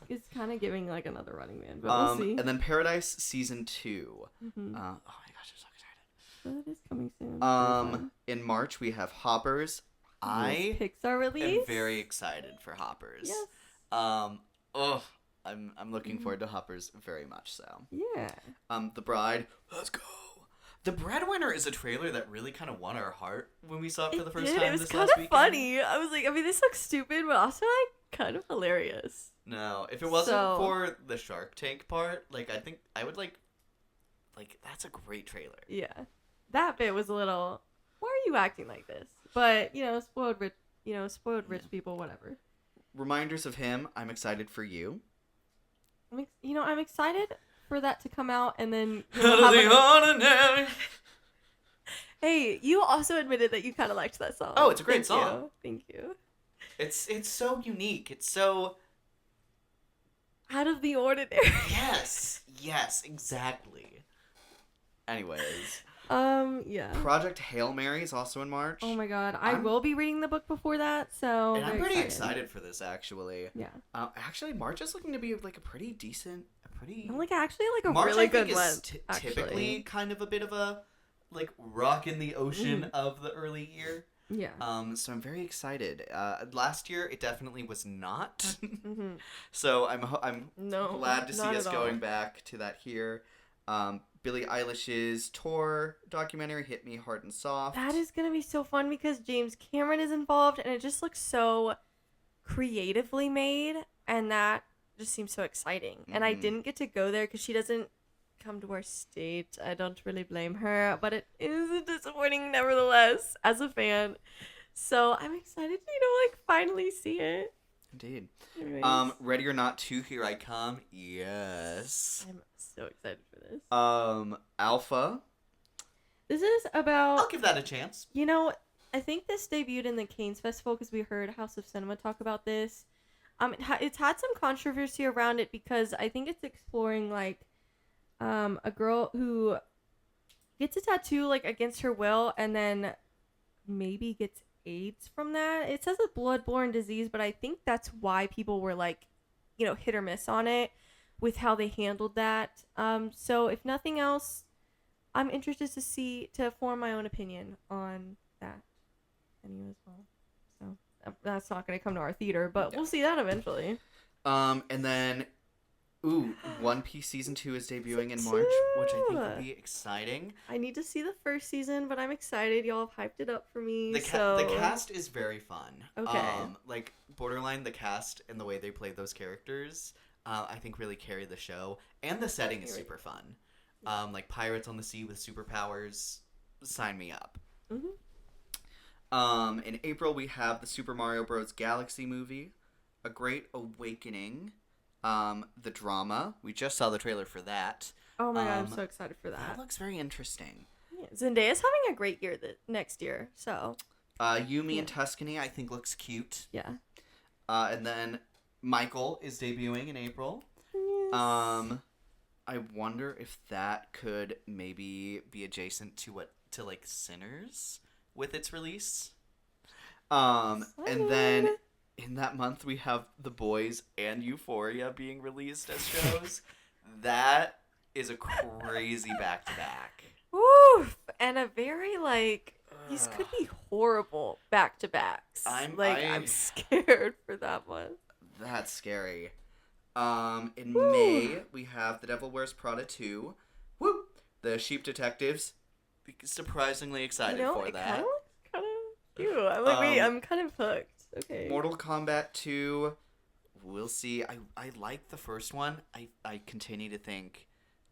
is kind of giving like another Running Man, but we'll see. And then Paradise Season 2. Mhm. Oh my gosh, I'm so excited. So that is coming soon. Very fun. In March we have Hoppers. I Yes, Pixar release. am very excited for Hoppers. Yes. I'm looking forward to Hoppers very much so. Yeah. The Bride. Let's go. The Breadwinner is a trailer that really kind of won our heart when we saw it for the first time It was this kind last of weekend. funny. I was like, I mean, this looks stupid, but also like kind of hilarious. No, if it wasn't So- for the Shark Tank part, like I think I would like that's a great trailer. Yeah, that bit was a little. Why are you acting like this? But spoiled rich people, whatever. Reminders of Him. I'm excited for you. I'm excited for that to come out, and then Out you'll of have the ordinary. Hey, you also admitted that you kind of liked that song. Oh, it's a great Thank song. you. Thank you. It's so unique. It's so Out of the ordinary. yes, exactly. Anyways, Yeah. Project Hail Mary is also in March. Oh my god, I I'm- will be reading the book before that, so And I'm very pretty excited for this, actually. Yeah. Actually, March is looking to be like a pretty. I'm like actually like a March, really I think, good is month. Actually. typically kind of a bit of a like rock in the ocean of the early year. Yeah. So I'm very excited. Last year it definitely was not. Mm-hmm. So I'm No. glad to see not us at all. going back to that here. Billie Eilish's tour documentary, Hit Me Hard and Soft. That is gonna be so fun because James Cameron is involved, and it just looks so creatively made, and that just seems so exciting. And I Mhm. didn't get to go there because she doesn't come to our state. I don't really blame her, but it is disappointing nevertheless as a fan. So I'm excited to like finally see it. Indeed. Anyways, Ready or Not 2, Here I Come. Yes. I'm so excited for this. Alpha. This is about I'll give that a chance. You know, I think this debuted in the Cannes Festival because we heard House of Cinema talk about this. It's had some controversy around it because I think it's exploring like a girl who gets a tattoo like against her will and then maybe gets AIDS from that. It says a blood-borne disease, but I think that's why people were like, you know, hit or miss on it with how they handled that. So if nothing else, I'm interested to form my own opinion on that. And you as well. So that's not going to come to our theater, but we'll see that eventually. And then, One Piece Season 2 is debuting in March, which I think will be exciting. I need to see the first season, but I'm excited. Y'all have hyped it up for me. The cast is very fun. Okay. Like, Borderline, the cast and the way they played those characters, I think really carry the show. And the setting is super fun. Like, pirates on the sea with superpowers. Sign me up. Mm-hmm. In April, we have the Super Mario Bros. Galaxy movie, A Great Awakening, the drama. We just saw the trailer for that. Oh my god, I'm so excited for That that. looks very interesting. Yeah, Zendaya's having a great year next year, so. Yumi and Tuscany, I think, looks cute. Yeah. And then Michael is debuting in April. Yes. I wonder if that could maybe be adjacent to like Sinners with its release. And then in that month we have The Boys and Euphoria being released as shows. That is a crazy back-to-back. Woof! And a very like these could be horrible back-to-backs. I'm scared for that one. That's scary. In May, we have The Devil Wears Prada 2. Woo! The Sheep Detectives. Surprisingly excited for it that. kind of looks kind of cute. I'm like, wait, I'm kind of hooked. Okay. Mortal Kombat 2. We'll see. I like the first one. I continue to think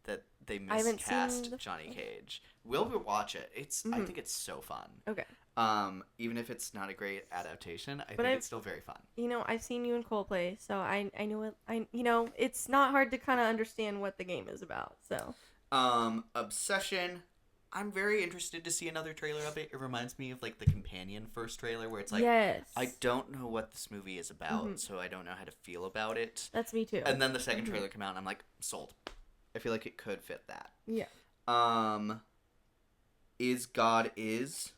that they haven't miscast seen the- Johnny Cage. We'll watch it. I think it's so fun. Okay. Even if it's not a great adaptation, I But think it's still very fun. You know, I've seen you in Coldplay, so I know it. It's not hard to kind of understand what the game is about. So. Obsession. I'm very interested to see another trailer of it. It reminds me of like the companion first trailer where it's like, yes. I don't know what this movie is about, so I don't know how to feel about it. That's me too. And then the second trailer came out and I'm like, sold. I feel like it could fit that. Yeah. Is God Is?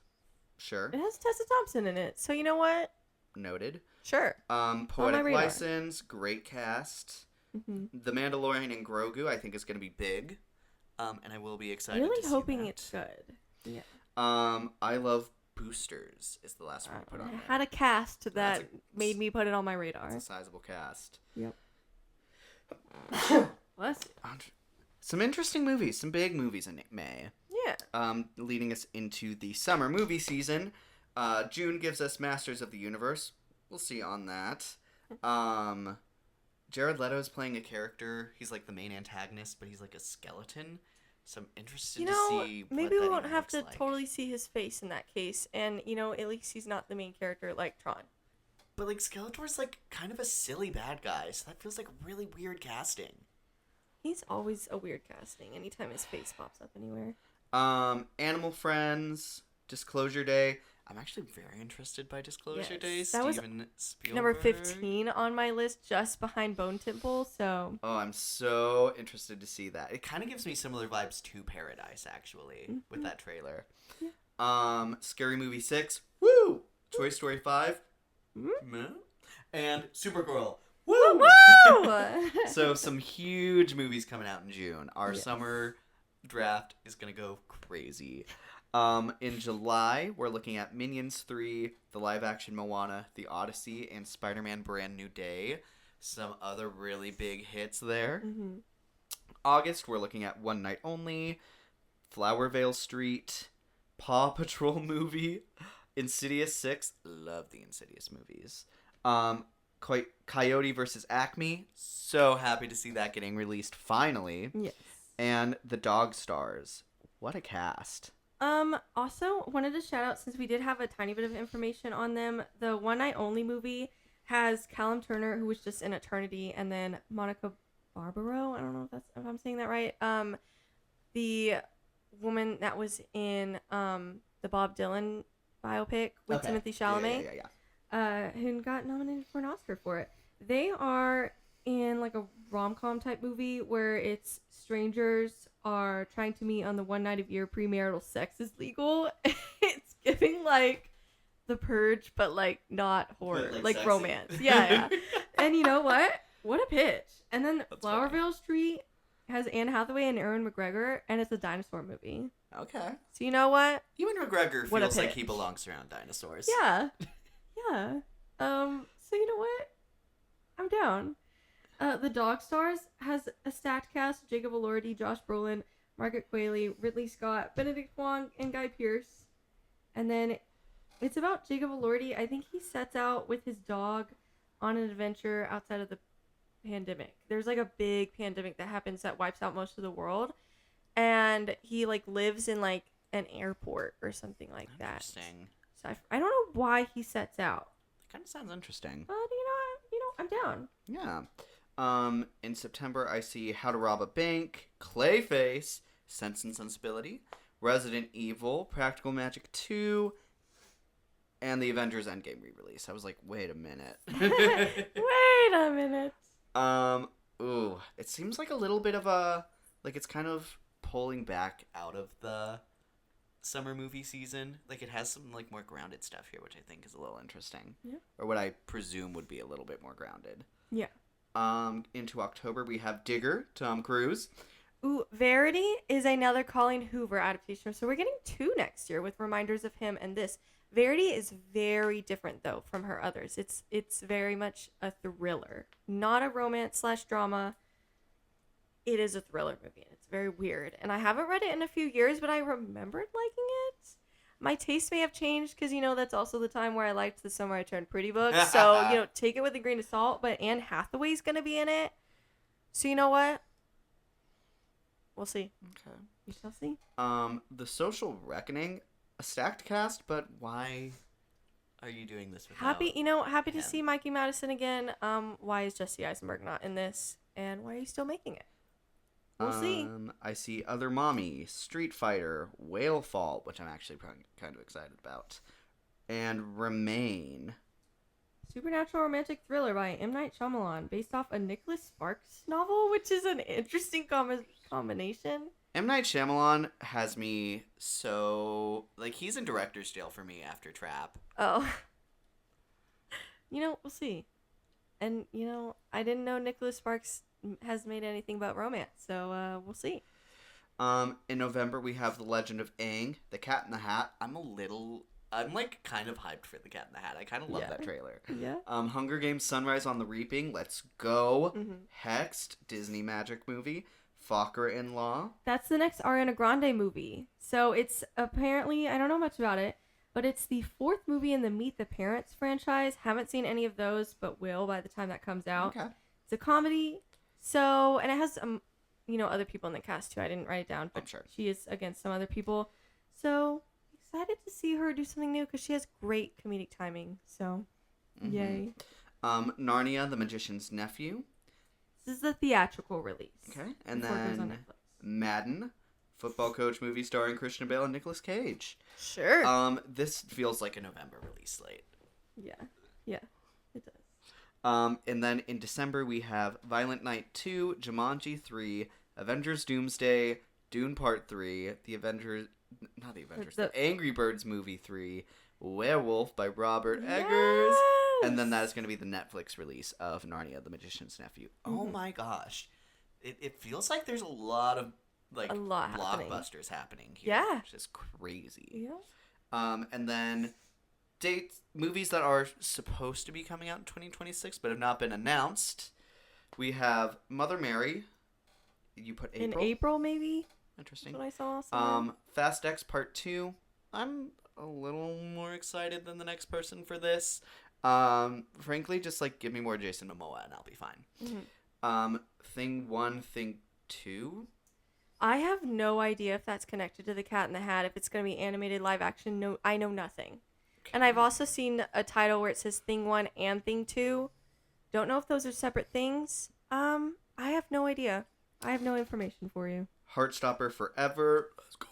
Sure. It has Tessa Thompson in it, so you know what? Noted. Sure. Poetic radar. License, great cast. Mm-hmm. The Mandalorian and Grogu, I think is going to be big. And I will be excited to Really see hoping that. it's good. Yeah. I Love Boosters is the last one we put on I there. had a cast That's that made me put it on my radar. It's a sizable cast. Yep. Bless you. Some interesting movies, some big movies in May. Yeah. Leading us into the summer movie season. June gives us Masters of the Universe. We'll see on that. Jared Leto is playing a character. He's like the main antagonist, but he's like a skeleton. So I'm interested to see what maybe we that won't even have looks to like. totally see his face in that case, and at least he's not the main character like Tron. But like Skeletor's like kind of a silly bad guy, so that feels like really weird casting. He's always a weird casting anytime his face pops up anywhere. Animal Friends, Disclosure Day. I'm actually very interested by Disclosure Yes, Day. that was Steven Spielberg. Number 15 on my list, just behind Bone Temple. So Oh, I'm so interested to see that. It kind of gives me similar vibes to Paradise, actually, with that trailer. Scary Movie 6. Woo! Toy Story 5. Meh. And Supergirl. Woo! woo! So some huge movies coming out in June. Our Yes. summer draft is gonna go crazy. In July, we're looking at Minions 3, the live-action Moana, The Odyssey, and Spider-Man Brand New Day. Some other really big hits there. Mm-hmm. August, we're looking at One Night Only, Flowervale Street, Paw Patrol movie, Insidious 6. Love the Insidious movies. Coyote vs. Acme. So happy to see that getting released finally. Yes. And The Dog Stars. What a cast. Also wanted to shout out, since we did have a tiny bit of information on them, the One Night Only movie has Callum Turner, who was just in Eternity, and then Monica Barbaro. I don't know if I'm saying that right. The woman that was in the Bob Dylan biopic with Okay. Timothy Chalamet, who got nominated for an Oscar for it. They are in like a rom-com type movie where it's strangers are trying to meet on the one night of year premarital sex is legal. It's giving like The Purge, but like not horror, But, like sexy. romance. Yeah. And you know what? What a pitch. And then That's funny. Flowervale Street has Anne Hathaway and Ewan McGregor, and it's a dinosaur movie. Okay. So you know what? Ewan McGregor What a feels like he pitch. belongs around dinosaurs. Yeah. Yeah. So you know what? I'm down. The Dog Stars has a stacked cast: Jacob Elordi, Josh Brolin, Margaret Qualley, Ridley Scott, Benedict Wong, and Guy Pearce. And then it's about Jacob Elordi. I think he sets out with his dog on an adventure outside of the pandemic. There's like a big pandemic that happens that wipes out most of the world, and he like lives in like an airport or something like that. Interesting. So I don't know why he sets out, Kind of sounds interesting. but I'm down. Yeah. In September, I see How to Rob a Bank, Clayface, Sense and Sensibility, Resident Evil, Practical Magic 2, and the Avengers Endgame re-release. I was like, wait a minute. Wait a minute. It seems like a little bit of a, like it's kind of pulling back out of the summer movie season. Like it has some like more grounded stuff here, which I think is a little interesting. Yeah. Or what I presume would be a little bit more grounded. Yeah. Into October, we have Digger, Tom Cruise. Ooh, Verity is another Colleen Hoover adaptation. So we're getting 2 next year with reminders of him and this. Verity is very different though from her others. It's very much a thriller, not a romance/drama. It is a thriller movie, and it's very weird. And I haven't read it in a few years, but I remembered liking it. My taste may have changed because, that's also the time where I liked The Summer I Turned Pretty book. So, take it with a grain of salt. But Anne Hathaway's going to be in it. So, you know what? We'll see. Okay. We shall see. The Social Reckoning, a stacked cast, but why are you doing this without Happy to him? see Mikey Madison again. Why is Jesse Eisenberg not in this? And why are you still making it? We'll see. I see Other Mommy, Street Fighter, Whale Fault, which I'm actually kind of excited about, and Remain. Supernatural romantic thriller by M. Night Shyamalan, based off a Nicholas Sparks novel, which is an interesting combination. M. Night Shyamalan has me so, like, he's in director's jail for me after Trap. Oh. We'll see. And, I didn't know Nicholas Sparks has made anything but romance, so we'll see. In November, we have The Legend of Aang, The Cat in the Hat. I'm like kind of hyped for The Cat in the Hat. I kind of love that trailer. Yeah. Hunger Games Sunrise on the Reaping. Let's go. Mm-hmm. Hexed, Disney magic movie. Fokker in Law. That's the next Ariana Grande movie. So it's apparently, I don't know much about it, but it's the 4th movie in the Meet the Parents franchise. Haven't seen any of those, but will by the time that comes out. Okay. It's a comedy. So, and it has other people in the cast too. I didn't write it down, but sure. she is against some other people. So excited to see her do something new because she has great comedic timing. So, yay. Narnia, The Magician's Nephew. This is the theatrical release. Okay, and before it goes on then Netflix. Madden, football coach movie starring Christian Bale and Nicolas Cage. Sure. This feels like a November release slate. Yeah. Yeah. It does. And then in December we have Violent Night 2, Jumanji 3, Avengers Doomsday, Dune Part 3, The Angry Birds Movie 3, Werewolf by Robert Eggers, and then that is going to be the Netflix release of Narnia, The Magician's Nephew. Oh my gosh. It feels like there's a lot of blockbusters happening here. Yeah. Which is crazy. Yeah. And then movies that are supposed to be coming out in 2026 but have not been announced. We have Mother Mary. You put April. In April, maybe. Interesting. That's what I saw. Somewhere. Fast X Part 2. I'm a little more excited than the next person for this. Frankly, just like give me more Jason Momoa and I'll be fine. Mm-hmm. Thing 1, Thing 2. I have no idea if that's connected to The Cat in the Hat. If it's going to be animated live action, no, I know nothing. Okay. And I've also seen a title where it says Thing 1 and Thing 2. Don't know if those are separate things. I have no idea. I have no information for you. Heartstopper Forever. Let's go.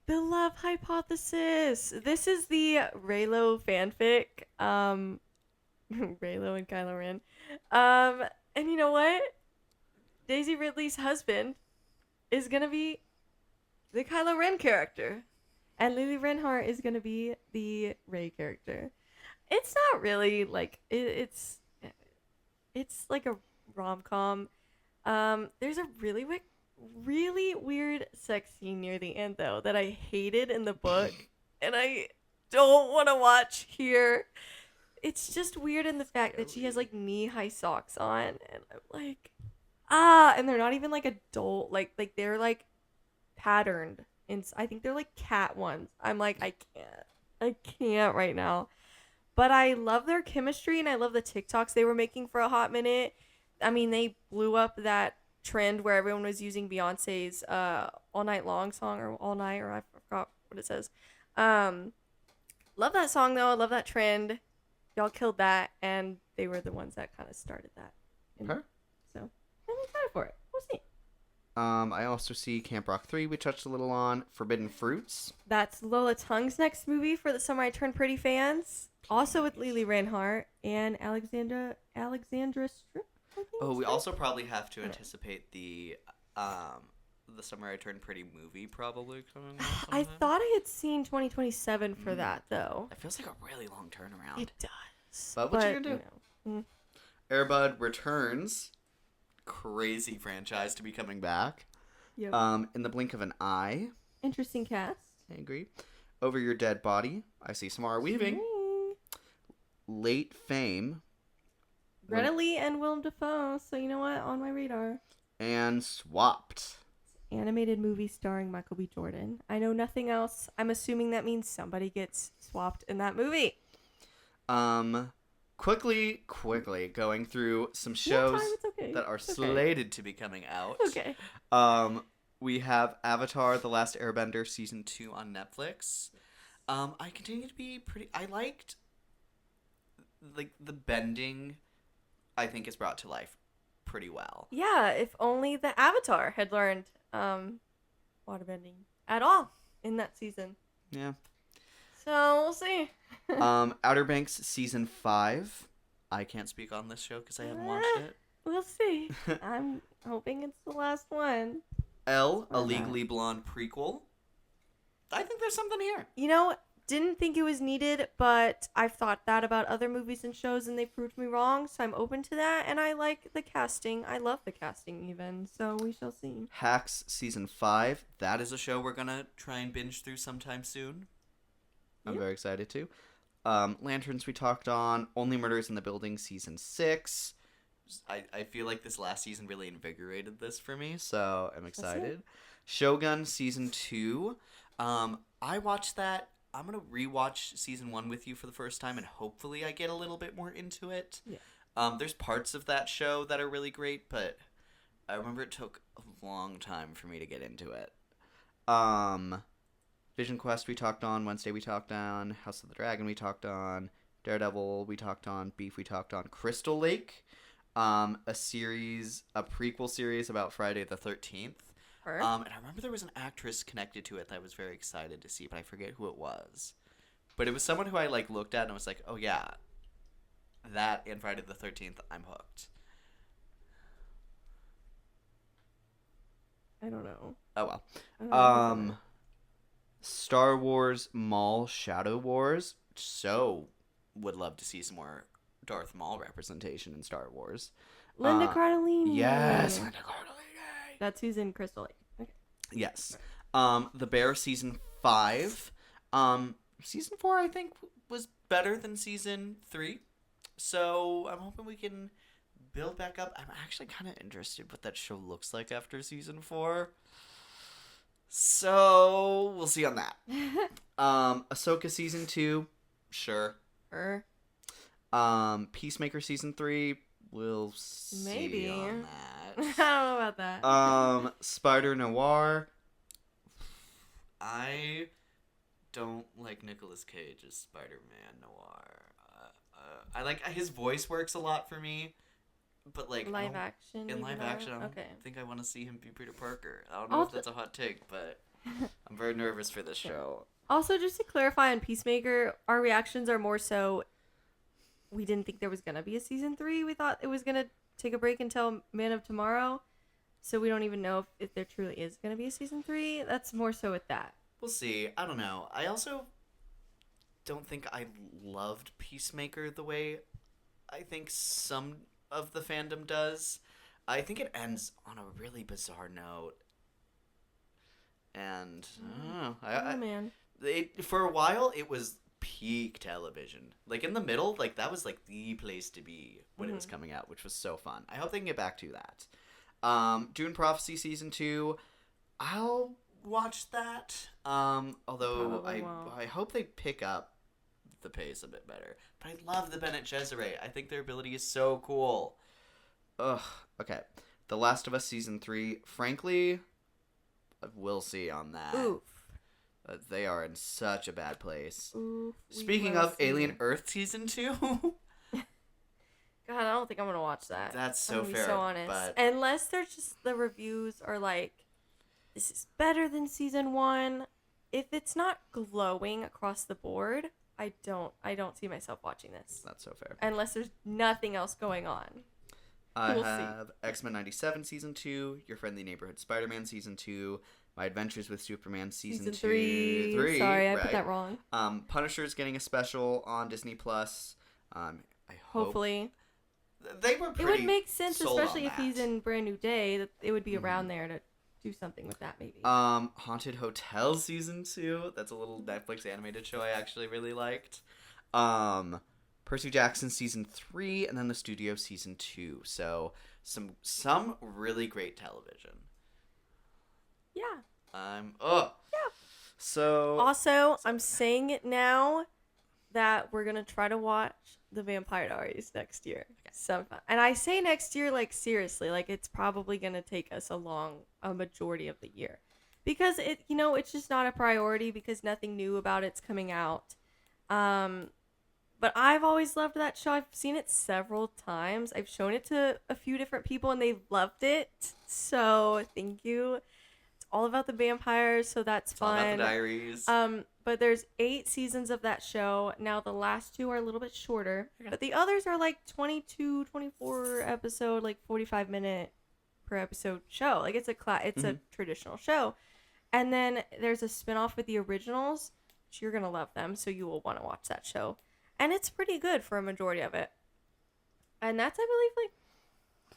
The Love Hypothesis. This is the Reylo fanfic. Reylo and Kylo Ren. And you know what? Daisy Ridley's husband is going to be the Kylo Ren character. And Lily Reinhardt is going to be the Rey character. It's not really like... It's like a rom-com. There's a really weird sex scene near the end, though, that I hated in the book. And I don't want to watch here. It's just weird in the fact that she has, like, knee-high socks on. And I'm like... and they're not even like adult, like they're like patterned, and I think they're like cat ones. I'm like, I can't right now, but I love their chemistry and I love the TikToks they were making for a hot minute. I mean, they blew up that trend where everyone was using Beyonce's All Night Long song, or All Night, or I forgot what it says. Love that song though. I love that trend. Y'all killed that, and they were the ones that kind of started that. Okay. So I'm excited for it. We'll see. I also see Camp Rock 3 we touched a little on. Forbidden Fruits. That's Lola Tung's next movie for the Summer I Turned Pretty fans. Also with Lily Reinhardt and Alexandra Strip. Oh, we also probably have to anticipate the Summer I Turned Pretty movie probably coming out sometime. I thought I had seen 2027 for that, though. It feels like a really long turnaround. It does. But what you gonna do? You know. Air Bud returns. Crazy franchise to be coming back. Yep. In the blink of an eye. Interesting cast. I agree. Over Your Dead Body. I see Samara Weaving. Late Fame. Greta Lee and Willem Dafoe. So you know what? On my radar. And Swapped. Animated movie starring Michael B. Jordan. I know nothing else. I'm assuming that means somebody gets swapped in that movie. Quickly going through some shows that are slated to be coming out. Okay. We have Avatar: The Last Airbender Season 2 on Netflix. I continue to be I liked like the bending. I think is brought to life pretty well. Yeah, if only the Avatar had learned waterbending at all in that season. Yeah. So we'll see. Outer Banks Season 5. I can't speak on this show because I haven't watched it. We'll see. I'm hoping it's the last one. Elle, a Legally Blonde prequel. I think there's something here. You know, didn't think it was needed, but I've thought that about other movies and shows, and they proved me wrong, so I'm open to that, and I like the casting. I love the casting, even, so we shall see. Hacks Season 5. That is a show we're going to try and binge through sometime soon. I'm very excited, too. Lanterns we talked on. Only Murders in the Building Season 6. I feel like this last season really invigorated this for me, so I'm excited. Shogun Season 2. I watched that. I'm going to rewatch Season 1 with you for the first time, and hopefully I get a little bit more into it. Yeah. There's parts of that show that are really great, but I remember it took a long time for me to get into it. Vision Quest we talked on. Wednesday we talked on. House of the Dragon we talked on. Daredevil we talked on. Beef we talked on. Crystal Lake. a prequel series about Friday the 13th. Her? And I remember there was an actress connected to it that I was very excited to see, but I forget who it was. But it was someone who I like looked at and was like, oh yeah, that and Friday the 13th, I'm hooked. I don't know. Oh well. I don't know who's in it. Star Wars Maul Shadow Wars. So would love to see some more Darth Maul representation in Star Wars. Linda Cardellini. Yes, Linda Cardellini. That's who's in Crystal Lake. Okay. Yes. The Bear season 5. Season 4 I think was better than season 3. So I'm hoping we can build back up. I'm actually kind of interested what that show looks like after season 4. So we'll see on that. Ahsoka season 2, sure. Her. Peacemaker season 3, we'll see Maybe. on I that. don't know about that. Spider Noir. I don't like Nicolas Cage as Spider-Man Noir. I like his voice works a lot for me, but like Live action. in maybe live not? action, I don't Okay. think I want to see him be Peter Parker. I don't know if Also- that's a hot take, but I'm very nervous for this show. Also, just to clarify on Peacemaker, our reactions are more so we didn't think there was going to be a season 3. We thought it was going to take a break until Man of Tomorrow. So we don't even know if there truly is going to be a season 3. That's more so with that. We'll see. I don't know. I also don't think I loved Peacemaker the way I think some of the fandom does. I think it ends on a really bizarre note. And I don't know. Oh, man. For a while, it was peak television. Like in the middle, like that was like the place to be when it was coming out, which was so fun. I hope they can get back to that. Dune Prophecy season 2, I'll watch that. Although Probably won't. I hope they pick up the pace a bit better. But I love the Bene Gesserit. I think their ability is so cool. Ugh. Okay. The Last of Us season 3. Frankly, we'll see on that. Oof. They are in such a bad place. Oof. We Speaking will of see. Alien Earth season 2, God, I don't think I'm going to watch that. That's I'm so gonna be fair. so honest. But Unless there's just the reviews are like, this is better than season 1. If it's not glowing across the board, I don't see myself watching this. that's so fair. Unless there's nothing else going on. I We'll see. have X-Men 97 season 2, Your Friendly Neighborhood Spider-Man season 2, My Adventures with Superman season 3. 3. Sorry, I right. put that wrong. Punisher's getting a special on Disney Plus. I hope Hopefully. they were It pretty would make sense, sold especially on if he's that. in Brand New Day, that it would be around there to do something with that maybe. Haunted Hotel season 2. That's a little Netflix animated show I actually really liked. Percy Jackson season 3, and then the Studio season 2. So some really great television. Yeah. Yeah. So Also, I'm saying it now that we're gonna try to watch The Vampire Diaries next year. Sometime. And I say next year, like seriously, like it's probably gonna take us a majority of the year, because it's just not a priority because nothing new about it's coming out. But I've always loved that show. I've seen it several times. I've shown it to a few different people and they've loved it. So thank you. It's all about the vampires, so that's it's all fun. about the diaries. But there's 8 seasons of that show. Now the last 2 are a little bit shorter, but the others are like 22, 24 episode, like 45-minute per episode show. Like it's a traditional show. And then there's a spinoff with the originals, which you're gonna love them, so you will want to watch that show. And it's pretty good for a majority of it. And that's, I believe,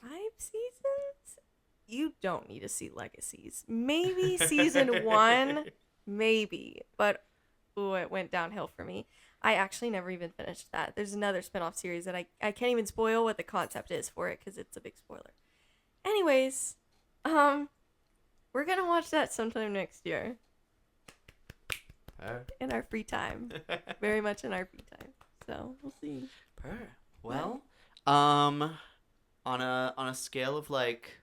like 5 seasons. You don't need to see Legacies. Maybe season 1, maybe, but it went downhill for me. I actually never even finished that. There's another spinoff series that I can't even spoil what the concept is for it because it's a big spoiler. Anyways, we're gonna watch that sometime next year in our free time. Very much in our free time. So we'll see. Well, on a scale of like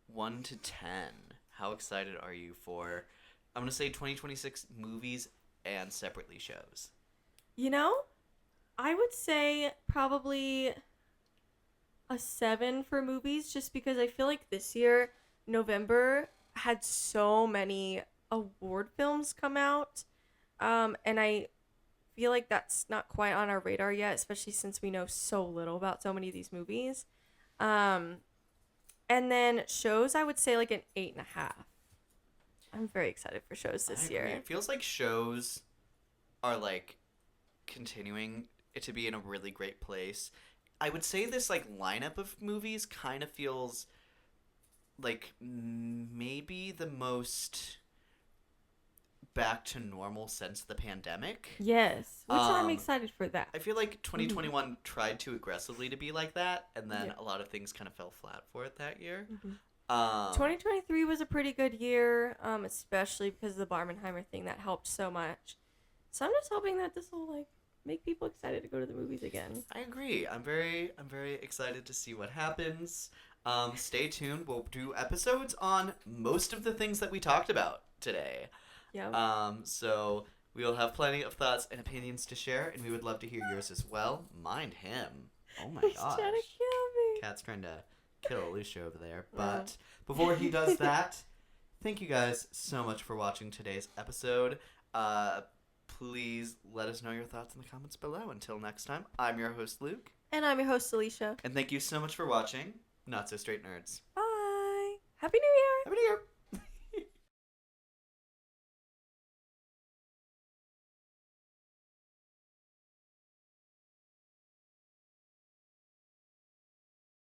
1 to 10, how excited are you for, I'm gonna say 2026 movies and separately shows? I would say probably a 7 for movies, just because I feel like this year, November, had so many award films come out. And I feel like that's not quite on our radar yet, especially since we know so little about so many of these movies. And then shows, I would say like an 8.5. I'm very excited for shows this I year. agree. It feels like shows are like continuing to be in a really great place. I would say this like lineup of movies kind of feels like maybe the most back to normal since the pandemic. Yes, which I'm Um, excited for that. I feel like 2021 tried too aggressively to be like that, and then Yeah. a lot of things kind of fell flat for it that year. Mhm. 2023 2023 was a pretty good year, especially because of the Barbenheimer thing that helped so much. So I'm just hoping that this will like make people excited to go to the movies again. I agree. I'm very excited to see what happens. Stay tuned. We'll do episodes on most of the things that we talked about today. Yeah. So we'll have plenty of thoughts and opinions to share, and we would love to hear yours as well. Mind him. Oh my He's gosh. trying to kill me. Cat's trying to kill Alicia over there. But before he does that, thank you guys so much for watching today's episode. Please let us know your thoughts in the comments below. Until next time, I'm your host, Luke. And I'm your host, Alicia. And thank you so much for watching Not So Straight Nerds. Bye. Happy New Year. Happy New Year!